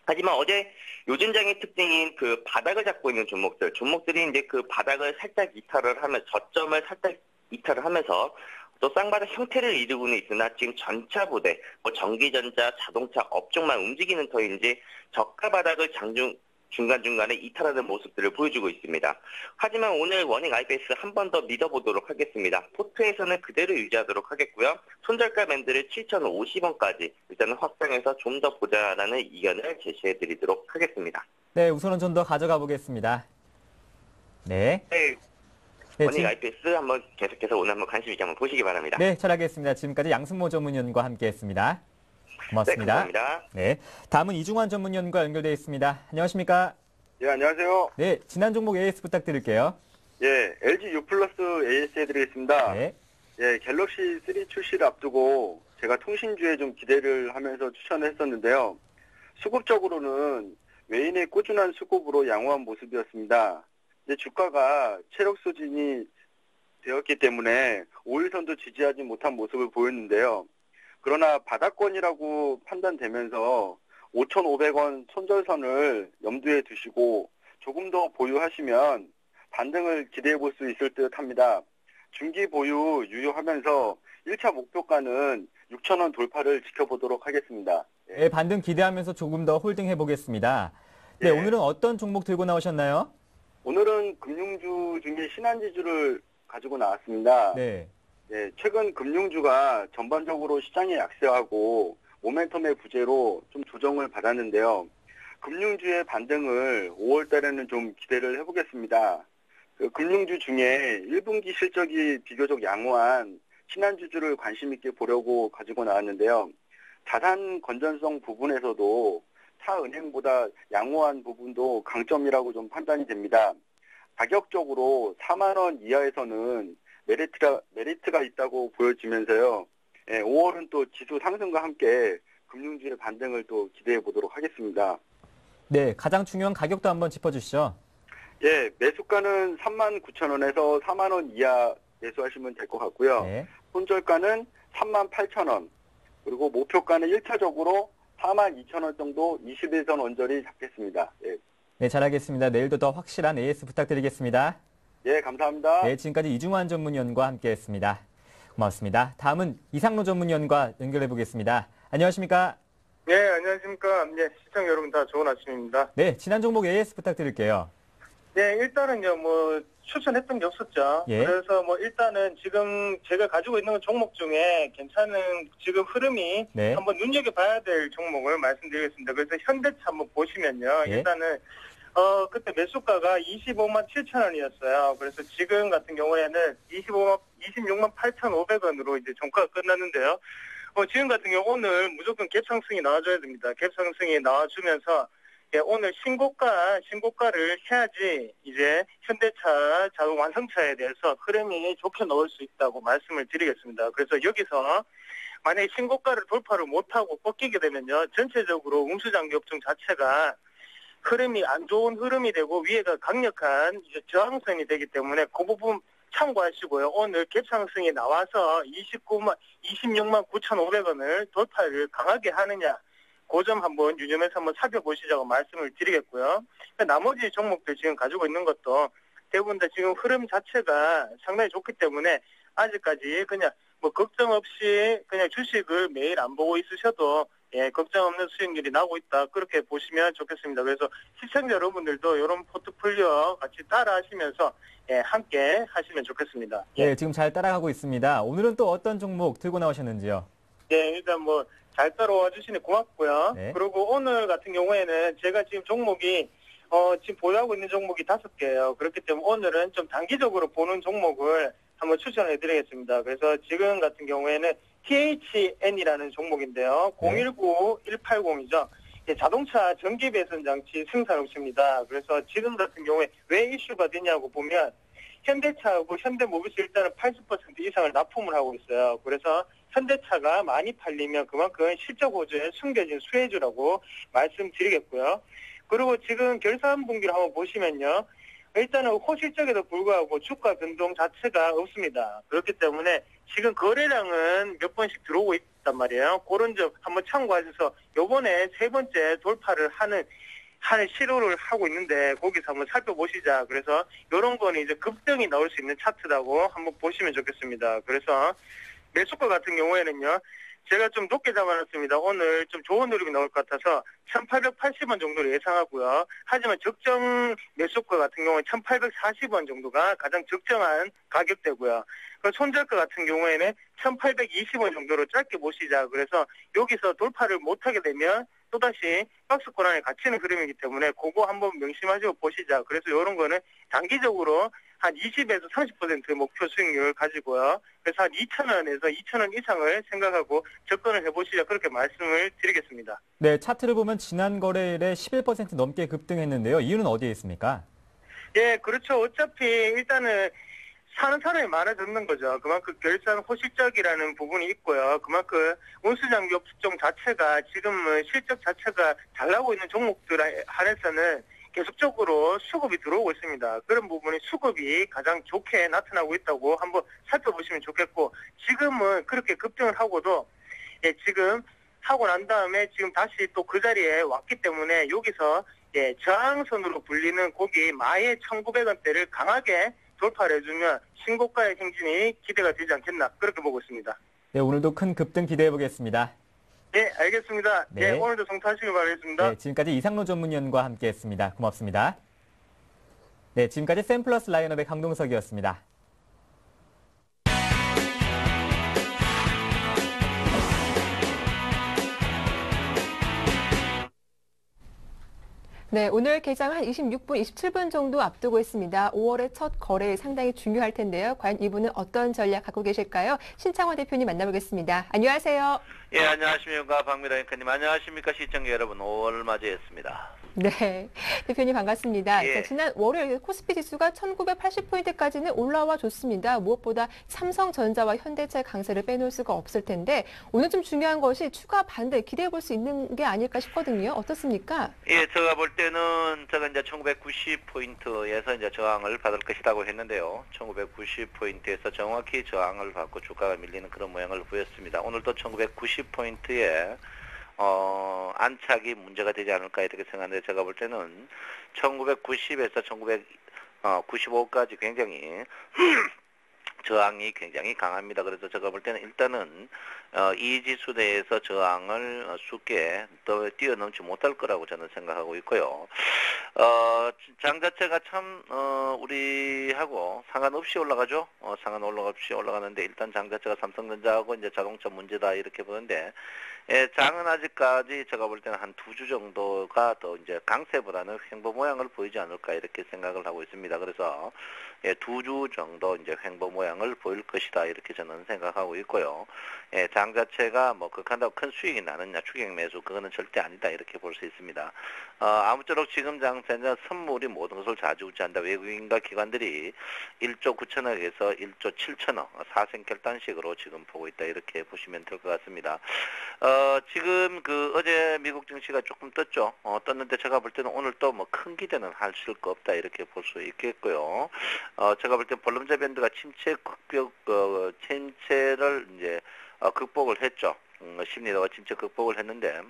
하지만 어제 요즘장의 특징인 그 바닥을 잡고 있는 종목들이 이제 그 바닥을 살짝 이탈을 하면 저점을 살짝 이탈을 하면서 또 쌍바닥 형태를 이루고는 있으나 지금 전차 부대, 전기전자, 자동차 업종만 움직이는 터인지 저가 바닥을 중간중간에 이탈하는 모습들을 보여주고 있습니다. 하지만 오늘 워닝 IPS 한 번 더 믿어보도록 하겠습니다. 포트에서는 그대로 유지하도록 하겠고요. 손절가 밴드를 7,050원까지 일단은 확장해서 좀 더 보자라는 의견을 제시해드리도록 하겠습니다. 네, 우선은 좀 더 가져가 보겠습니다. 네. 네, 워닝 IPS 한번 계속해서 오늘 한번 관심 있게 한번 보시기 바랍니다. 네, 잘 알겠습니다. 지금까지 양승모 전문위원과 함께했습니다. 고맙습니다. 네, 감사합니다. 네, 다음은 이중환 전문위원과 연결되어 있습니다. 안녕하십니까? 예, 안녕하세요. 네, 지난 종목 AS 부탁드릴게요. 예, LG U 플러스 AS 해드리겠습니다. 네. 예, 갤럭시 3 출시를 앞두고 제가 통신주에 좀 기대를 하면서 추천을 했었는데요. 수급적으로는 외인의 꾸준한 수급으로 양호한 모습이었습니다. 이제 주가가 체력 소진이 되었기 때문에 5일선도 지지하지 못한 모습을 보였는데요. 그러나 바닥권이라고 판단되면서 5,500원 손절선을 염두에 두시고 조금 더 보유하시면 반등을 기대해 볼 수 있을 듯 합니다. 중기 보유 유효하면서 1차 목표가는 6,000원 돌파를 지켜보도록 하겠습니다. 네, 반등 기대하면서 조금 더 홀딩해 보겠습니다. 네, 예. 오늘은 어떤 종목 들고 나오셨나요? 오늘은 금융주 중에 신한지주를 가지고 나왔습니다. 네. 예, 최근 금융주가 전반적으로 시장에 약세하고 모멘텀의 부재로 좀 조정을 받았는데요. 금융주의 반등을 5월 달에는 좀 기대를 해보겠습니다. 그 금융주 중에 1분기 실적이 비교적 양호한 신한지주를 관심 있게 보려고 가지고 나왔는데요. 자산 건전성 부분에서도 타 은행보다 양호한 부분도 강점이라고 좀 판단이 됩니다. 가격적으로 4만 원 이하에서는 메리트가 있다고 보여지면서요. 5월은 또 지수 상승과 함께 금융주의 반등을 또 기대해 보도록 하겠습니다. 네, 가장 중요한 가격도 한번 짚어주시죠. 예, 매수가는 39,000원에서 4만 원 이하 매수하시면 될 것 같고요. 네. 손절가는 38,000원, 그리고 목표가는 1차적으로 42,000원 정도 21선 언저리 잡겠습니다. 예. 네, 잘 알겠습니다. 내일도 더 확실한 AS 부탁드리겠습니다. 예, 감사합니다. 네, 지금까지 이중환 전문위원과 함께했습니다. 고맙습니다. 다음은 이상로 전문위원과 연결해 보겠습니다. 안녕하십니까? 네, 안녕하십니까. 네, 시청자 여러분 다 좋은 아침입니다. 네, 지난 종목 AS 부탁드릴게요. 네, 일단은요, 추천했던 게 없었죠. 예. 그래서 일단은 지금 제가 가지고 있는 종목 중에 괜찮은 지금 흐름이 네. 한번 눈여겨봐야 될 종목을 말씀드리겠습니다. 그래서 현대차 한번 보시면요. 예. 일단은, 그때 매수가가 25만 7천 원이었어요. 그래서 지금 같은 경우에는 26만 8,500원으로 이제 종가가 끝났는데요. 지금 같은 경우 오늘 무조건 갭상승이 나와줘야 됩니다. 갭상승이 나와주면서 오늘 신고가를 해야지 이제 현대차 자동 완성차에 대해서 흐름이 좋게 나올 수 있다고 말씀을 드리겠습니다. 그래서 여기서 만약에 신고가를 돌파를 못하고 꺾이게 되면요. 전체적으로 운수장비 업종 자체가 흐름이 안 좋은 흐름이 되고 위에가 강력한 이제 저항선이 되기 때문에 그 부분 참고하시고요. 오늘 갭상승이 나와서 26만 9,500원을 돌파를 강하게 하느냐. 그 점 한번 유념해서 한번 살펴보시자고 말씀을 드리겠고요. 나머지 종목들 지금 가지고 있는 것도 대부분 다 지금 흐름 자체가 상당히 좋기 때문에 아직까지 그냥 걱정 없이 그냥 주식을 매일 안 보고 있으셔도 걱정 없는 수익률이 나고 있다. 그렇게 보시면 좋겠습니다. 그래서 시청자 여러분들도 이런 포트폴리오 같이 따라 하시면서 함께 하시면 좋겠습니다. 네, 지금 잘 따라가고 있습니다. 오늘은 또 어떤 종목 들고 나오셨는지요? 네, 일단 잘 따라와 주시니 고맙고요. 네. 그리고 오늘 같은 경우에는 제가 지금 종목이 지금 보유하고 있는 종목이 5개예요. 그렇기 때문에 오늘은 좀 단기적으로 보는 종목을 한번 추천해 드리겠습니다. 그래서 지금 같은 경우에는 THN이라는 종목인데요. 네. 019180이죠. 자동차 전기 배선 장치 생산 업체입니다. 그래서 지금 같은 경우에 왜 이슈가 되냐고 보면 현대차하고 현대모비스 일단은 80% 이상을 납품을 하고 있어요. 그래서 현대차가 많이 팔리면 그만큼 실적 호조에 숨겨진 수혜주라고 말씀드리겠고요. 그리고 지금 결산 분기를 한번 보시면요. 일단은 호실적에도 불구하고 주가 변동 자체가 없습니다. 그렇기 때문에 지금 거래량은 몇 번씩 들어오고 있단 말이에요. 그런 점 한번 참고하셔서 요번에 3번째 돌파를 하는 시도를 하고 있는데 거기서 한번 살펴보시자. 그래서 이런 거는 이제 급등이 나올 수 있는 차트라고 한번 보시면 좋겠습니다. 그래서 매수가 같은 경우에는요. 제가 좀 높게 잡아놨습니다. 오늘 좀 좋은 흐름이 나올 것 같아서 1,880원 정도를 예상하고요. 하지만 적정 매수가 같은 경우는 1,840원 정도가 가장 적정한 가격대고요. 손절가 같은 경우에는 1,820원 정도로 짧게 보시자. 그래서 여기서 돌파를 못하게 되면 또다시 박스권 안에 갇히는 흐름이기 때문에 그거 한번 명심하시고 보시자. 그래서 이런 거는 장기적으로 한 20에서 30% 목표 수익률 가지고요. 그래서 한 2,000원에서 2,000원 이상을 생각하고 접근을 해보시자. 그렇게 말씀을 드리겠습니다. 네, 차트를 보면 지난 거래일에 11% 넘게 급등했는데요. 이유는 어디에 있습니까? 예, 그렇죠. 어차피 일단은 사는 사람이 많아졌는 거죠. 그만큼 결산 호실적이라는 부분이 있고요. 그만큼 운수장비 업종 자체가 지금은 실적 자체가 잘 나오고 있는 종목들 한해서는 계속적으로 수급이 들어오고 있습니다. 그런 부분이 수급이 가장 좋게 나타나고 있다고 한번 살펴보시면 좋겠고, 지금은 그렇게 급등을 하고도 지금 하고 난 다음에 지금 다시 또 그 자리에 왔기 때문에 여기서 저항선으로 불리는 고기 마의 1,900원대를 강하게 돌파를 해주면 신고가의 행진이 기대가 되지 않겠나 그렇게 보고 있습니다. 네, 오늘도 큰 급등 기대해 보겠습니다. 네, 알겠습니다. 네. 네, 오늘도 성투하시길 바라겠습니다. 네, 지금까지 이상로 전문위원과 함께했습니다. 고맙습니다. 네, 지금까지 샘플러스 라이언업의 강동석이었습니다. 네, 오늘 개장 한 26분, 27분 정도 앞두고 있습니다. 5월의 첫 거래 상당히 중요할 텐데요. 과연 이분은 어떤 전략 갖고 계실까요? 신창원 대표님 만나보겠습니다. 안녕하세요. 예, 안녕하십니까. 박미라 앵커님. 안녕하십니까. 시청자 여러분. 5월 맞이했습니다. 네, 대표님 반갑습니다. 예. 자, 지난 월요일 코스피 지수가 1980포인트까지는 올라와 줬습니다. 무엇보다 삼성전자와 현대차의 강세를 빼놓을 수가 없을 텐데 오늘 좀 중요한 것이 추가 반대 기대해 볼 수 있는 게 아닐까 싶거든요. 어떻습니까? 예, 제가 볼 때는 제가 이제 1990포인트에서 이제 저항을 받을 것이라고 했는데요. 1990포인트에서 정확히 저항을 받고 주가가 밀리는 그런 모양을 보였습니다. 오늘도 1990포인트에 안착이 문제가 되지 않을까 이렇게 생각하는데 제가 볼 때는 1990에서 1995까지 굉장히 저항이 굉장히 강합니다. 그래서 제가 볼 때는 일단은 이 지수 내에서 저항을 쉽게 더 뛰어넘지 못할 거라고 저는 생각하고 있고요. 장 자체가 참 우리하고 상관없이 올라가죠. 상관없이 올라가는데 일단 장 자체가 삼성전자하고 이제 자동차 문제다 이렇게 보는데 장은 아직까지 제가 볼 때는 한 2주 정도가 더 이제 강세보다는 횡보 모양을 보이지 않을까 이렇게 생각을 하고 있습니다. 그래서 2주 정도 이제 횡보 모양을 보일 것이다 이렇게 저는 생각하고 있고요. 장 자체가 뭐 극한다고 큰 수익이 나느냐 추격 매수 그거는 절대 아니다 이렇게 볼 수 있습니다. 아무쪼록 지금 장세는 선물이 모든 것을 좌지우지한다. 외국인과 기관들이 1조 9천억에서 1조 7천억 4생 결단식으로 지금 보고 있다 이렇게 보시면 될 것 같습니다. 지금 어제 미국 증시가 조금 떴죠. 떴는데 제가 볼 때는 오늘 또 뭐 큰 기대는 하실 거 없다 이렇게 볼 수 있겠고요. 제가 볼 때 볼륨제 밴드가 침체를 이제 극복을 했죠. 심리도가 침체 극복을 했는데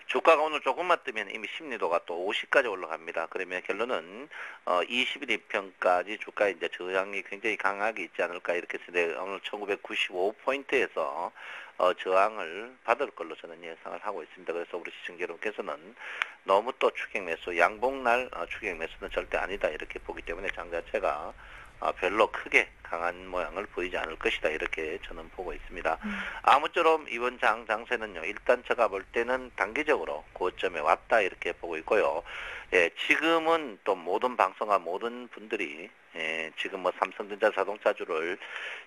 주가가 오늘 조금만 뜨면 이미 심리도가 또 50까지 올라갑니다. 그러면 결론은 21일 이평까지 주가 이제 저항이 굉장히 강하게 있지 않을까 이렇게 해서 오늘 1995포인트에서 저항을 받을 걸로 저는 예상을 하고 있습니다. 그래서 우리 시청자 여러분께서는 너무 또 추격 매수, 양봉날 추격 매수는 절대 아니다 이렇게 보기 때문에 장 자체가 별로 크게 강한 모양을 보이지 않을 것이다 이렇게 저는 보고 있습니다. 아무쪼록 이번 장세는요 일단 제가 볼 때는 단기적으로 고점에 왔다 이렇게 보고 있고요. 지금은 또 모든 방송과 모든 분들이 지금 뭐 삼성전자 자동차주를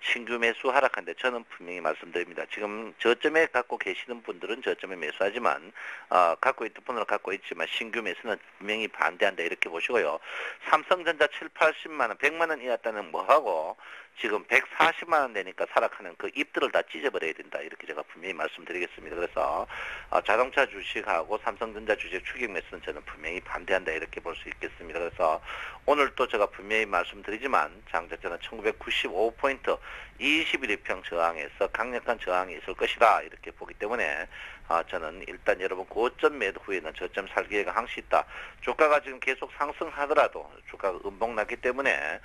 신규 매수 하락한데 저는 분명히 말씀드립니다. 지금 저점에 갖고 계시는 분들은 저점에 매수하지만 갖고 있던 분들은 갖고 있지만 신규 매수는 분명히 반대한다 이렇게 보시고요. 삼성전자 7, 80만 원, 100만 원 이하다는 뭐하고 지금 140만 원 되니까 하락하는 그 입들을 다 찢어버려야 된다 이렇게 제가 분명히 말씀드리겠습니다. 그래서 자동차 주식하고 삼성전자 주식 추격 매수는 저는 분명히 반대한다 이렇게 볼 수 있겠습니다. 그래서 오늘 또 제가 분명히 말씀드리지만 장 자체는 1995포인트 21일평 저항에서 강력한 저항이 있을 것이다 이렇게 보기 때문에 저는 일단 여러분 고점 매도 후에는 저점 살 기회가 항시 있다. 주가가 지금 계속 상승하더라도 주가가 음봉 났기 때문에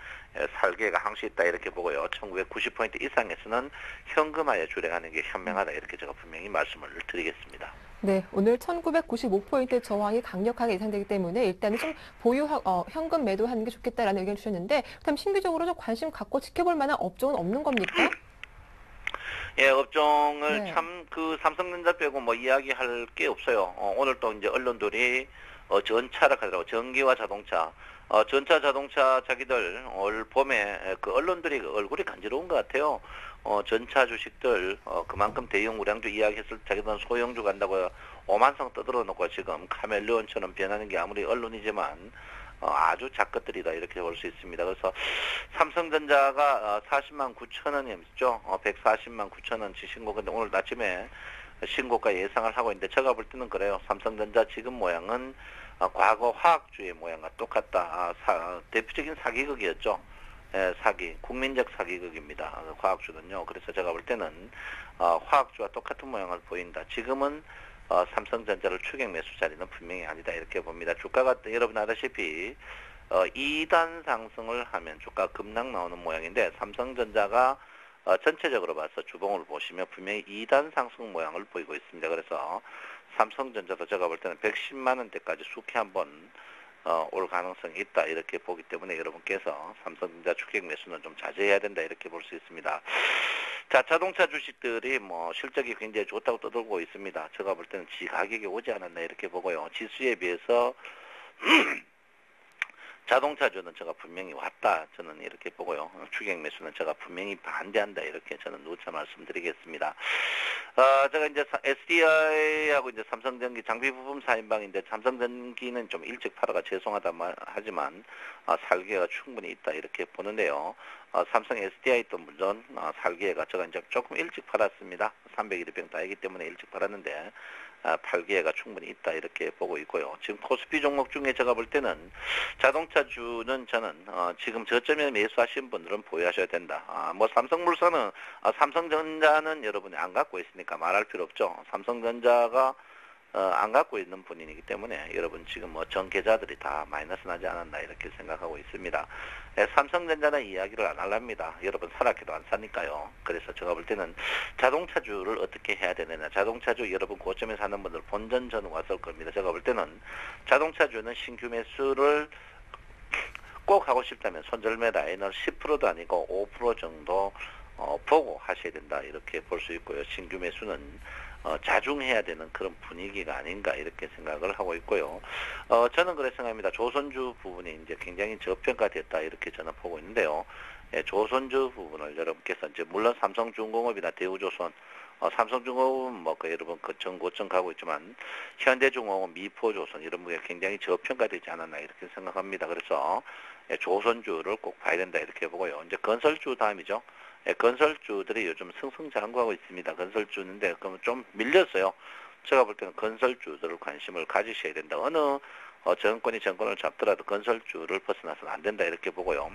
살 기회가 항시 있다 이렇게 보고요. 1990포인트 이상에서는 현금화에 주력하는 게 현명하다 이렇게 제가 분명히 말씀을 드리겠습니다. 네, 오늘 1995포인트 저항이 강력하게 예상되기 때문에 일단은 좀 현금 매도하는 게 좋겠다라는 의견 주셨는데 그럼 신규적으로 좀 관심 갖고 지켜볼 만한 업종은 없는 겁니까? 업종을 네. 참 삼성전자 빼고 뭐 이야기할 게 없어요. 오늘 또 이제 언론들이 전차를 하더라고 전기와 자동차. 전차 자동차 자기들 올 봄에 언론들이 얼굴이 간지러운 것 같아요. 전차 주식들 그만큼 대형 우량주 이야기했을 때 자기들은 소형주 간다고 오만성 떠들어 놓고 지금 카멜레온처럼 변하는 게 아무리 언론이지만 아주 작것들이다 이렇게 볼 수 있습니다. 그래서 삼성전자가 40만 9천 원이었죠. 140만 9천 원치 신고. 근데 오늘 아침에 신고가 예상을 하고 있는데 제가 볼 때는 그래요. 삼성전자 지금 모양은 과거 화학주의 모양과 똑같다. 대표적인 사기극이었죠. 사기, 국민적 사기극입니다. 화학주는요. 그래서 제가 볼 때는 화학주와 똑같은 모양을 보인다. 지금은 삼성전자를 추격 매수 자리는 분명히 아니다 이렇게 봅니다. 주가가 여러분 아다시피 2단 상승을 하면 주가 급락 나오는 모양인데 삼성전자가 전체적으로 봐서 주봉을 보시면 분명히 2단 상승 모양을 보이고 있습니다. 그래서 삼성전자도 제가 볼 때는 110만 원대까지 수키 한번 올 가능성이 있다 이렇게 보기 때문에 여러분께서 삼성전자 추격 매수는 좀 자제해야 된다 이렇게 볼 수 있습니다. 자, 자동차 주식들이 뭐 실적이 굉장히 좋다고 떠들고 있습니다. 제가 볼 때는 지 가격이 오지 않았나 이렇게 보고요. 지수에 비해서 자동차주는 제가 분명히 왔다. 저는 이렇게 보고요. 추경 매수는 제가 분명히 반대한다. 이렇게 저는 누차 말씀드리겠습니다. 제가 이제 SDI하고 이제 삼성전기 장비 부품 4인방인데 삼성전기는 좀 일찍 팔아가 죄송하다 하지만 살기회가 충분히 있다. 이렇게 보는데요. 삼성 SDI도 물론 살기회가 제가 이제 조금 일찍 팔았습니다. 301병 따이기 때문에 일찍 팔았는데 팔기회가 충분히 있다 이렇게 보고 있고요. 지금 코스피 종목 중에 제가 볼 때는 자동차주는 저는 지금 저점에 매수하신 분들은 보유하셔야 된다. 뭐 삼성물산은 삼성전자는 여러분이 안 갖고 있으니까 말할 필요 없죠. 삼성전자가 안 갖고 있는 분이기 때문에 여러분 지금 뭐 전 계좌들이 다 마이너스 나지 않았나 이렇게 생각하고 있습니다. 삼성전자는 이야기를 안 하랍니다. 여러분 살았기도 안 사니까요. 그래서 제가 볼 때는 자동차주를 어떻게 해야 되느냐. 자동차주 여러분 고점에 사는 분들 본전 저는 왔을 겁니다. 제가 볼 때는 자동차주는 신규 매수를 꼭 하고 싶다면 손절매 라인을 10%도 아니고 5% 정도 보고 하셔야 된다 이렇게 볼 수 있고요. 신규 매수는 자중해야 되는 그런 분위기가 아닌가 이렇게 생각을 하고 있고요. 저는 그렇게 생각합니다. 조선주 부분이 이제 굉장히 저평가됐다 이렇게 저는 보고 있는데요. 조선주 부분을 여러분께서 이제 물론 삼성중공업이나 대우조선, 삼성중공업은 뭐 여러분 고점 가고 있지만 현대중공업, 미포조선 이런 분이 굉장히 저평가되지 않았나 이렇게 생각합니다. 그래서 조선주를 꼭 봐야 된다 이렇게 보고요. 이제 건설주 다음이죠. 건설주들이 요즘 승승장구하고 있습니다. 건설주인데 그러면 좀 밀렸어요. 제가 볼 때는 건설주들을 관심을 가지셔야 된다. 어느 정권이 정권을 잡더라도 건설주를 벗어나서는 안 된다 이렇게 보고요.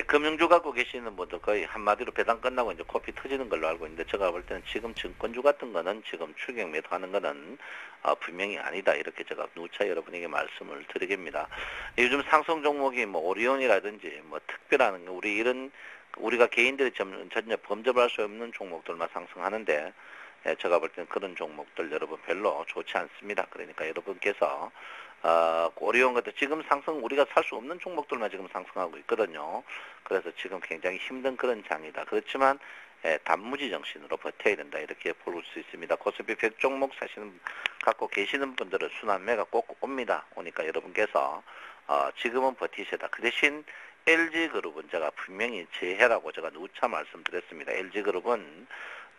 금융주 갖고 계시는 분들 거의 한마디로 배당 끝나고 이제 코피 터지는 걸로 알고 있는데 제가 볼 때는 지금 증권주 같은 거는 지금 추경 매도하는 거는 분명히 아니다 이렇게 제가 누차 여러분에게 말씀을 드리겠습니다. 요즘 상승 종목이 뭐 오리온이라든지 뭐 특별한 우리가 개인들이 전혀 범접할 수 없는 종목들만 상승하는데 제가 볼 때는 그런 종목들 여러분 별로 좋지 않습니다. 그러니까 여러분께서 오리온 같은 지금 우리가 살 수 없는 종목들만 지금 상승하고 있거든요. 그래서 지금 굉장히 힘든 그런 장이다. 그렇지만 단무지 정신으로 버텨야 된다 이렇게 볼 수 있습니다. 코스피 100종목 갖고 계시는 분들은 순환매가 꼭 옵니다. 오니까 여러분께서 지금은 버티셔다. 그 대신 LG그룹은 제가 분명히 제해라고 제가 누차 말씀드렸습니다. LG그룹은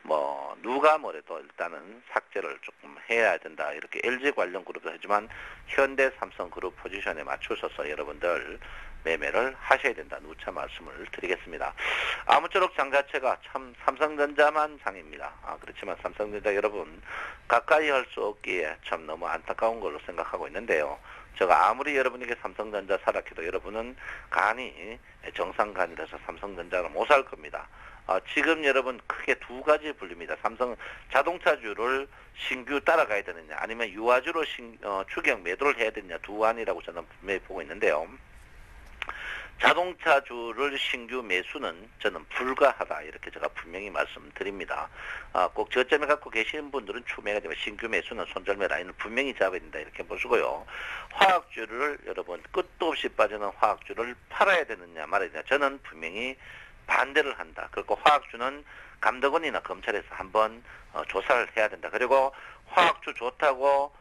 뭐 누가 뭐래도 일단은 삭제를 조금 해야 된다. 이렇게 LG 관련 그룹도 하지만 현대 삼성그룹 포지션에 맞추셔서 여러분들 매매를 하셔야 된다. 누차 말씀을 드리겠습니다. 아무쪼록 장 자체가 참 삼성전자만 장입니다. 그렇지만 삼성전자 여러분 가까이 할 수 없기에 참 너무 안타까운 걸로 생각하고 있는데요. 제가 아무리 여러분에게 삼성전자 사라해도 여러분은 정상간이라서 삼성전자를 못 살 겁니다. 지금 여러분 크게 두 가지 분류입니다. 삼성 자동차주를 신규 따라가야 되느냐 아니면 유아주로 추경 매도를 해야 되느냐 두 안이라고 저는 분명히 보고 있는데요. 자동차주를 신규 매수는 저는 불가하다 이렇게 제가 분명히 말씀드립니다. 꼭 저점에 갖고 계시는 분들은 추매가 되면 신규 매수는 손절매 라인을 분명히 잡아야 된다 이렇게 보시고요. 화학주를 여러분 끝도 없이 빠지는 화학주를 팔아야 되느냐 말아야 되느냐 저는 분명히 반대를 한다. 그리고 화학주는 감독원이나 검찰에서 한번 조사를 해야 된다. 그리고 화학주 좋다고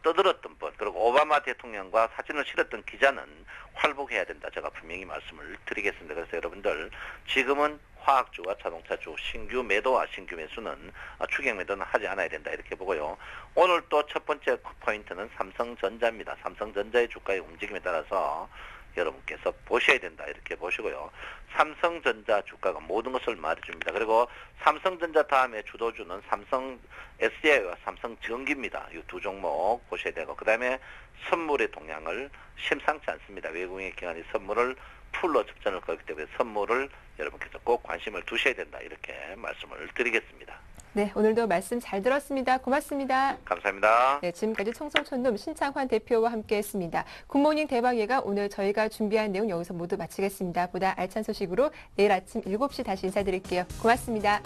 떠들었던 분 그리고 오바마 대통령과 사진을 실었던 기자는 활복해야 된다. 제가 분명히 말씀을 드리겠습니다. 그래서 여러분들 지금은 화학주와 자동차주 신규 매도와 신규 매수는 추경 매도는 하지 않아야 된다 이렇게 보고요. 오늘 또 첫 번째 포인트는 삼성전자입니다. 삼성전자의 주가의 움직임에 따라서 여러분께서 보셔야 된다 이렇게 보시고요. 삼성전자 주가가 모든 것을 말해줍니다. 그리고 삼성전자 다음에 주도주는 삼성 SDI와 삼성전기입니다. 이 두 종목 보셔야 되고 그 다음에 선물의 동향을 심상치 않습니다. 외국인 기관이 선물을 풀로 접전을 걸기 때문에 선물을 여러분께서 꼭 관심을 두셔야 된다 이렇게 말씀을 드리겠습니다. 네, 오늘도 말씀 잘 들었습니다. 고맙습니다. 감사합니다. 네, 지금까지 청송촌놈 신창환 대표와 함께했습니다. 굿모닝 대박 예감 오늘 저희가 준비한 내용 여기서 모두 마치겠습니다. 보다 알찬 소식으로 내일 아침 7시 다시 인사드릴게요. 고맙습니다.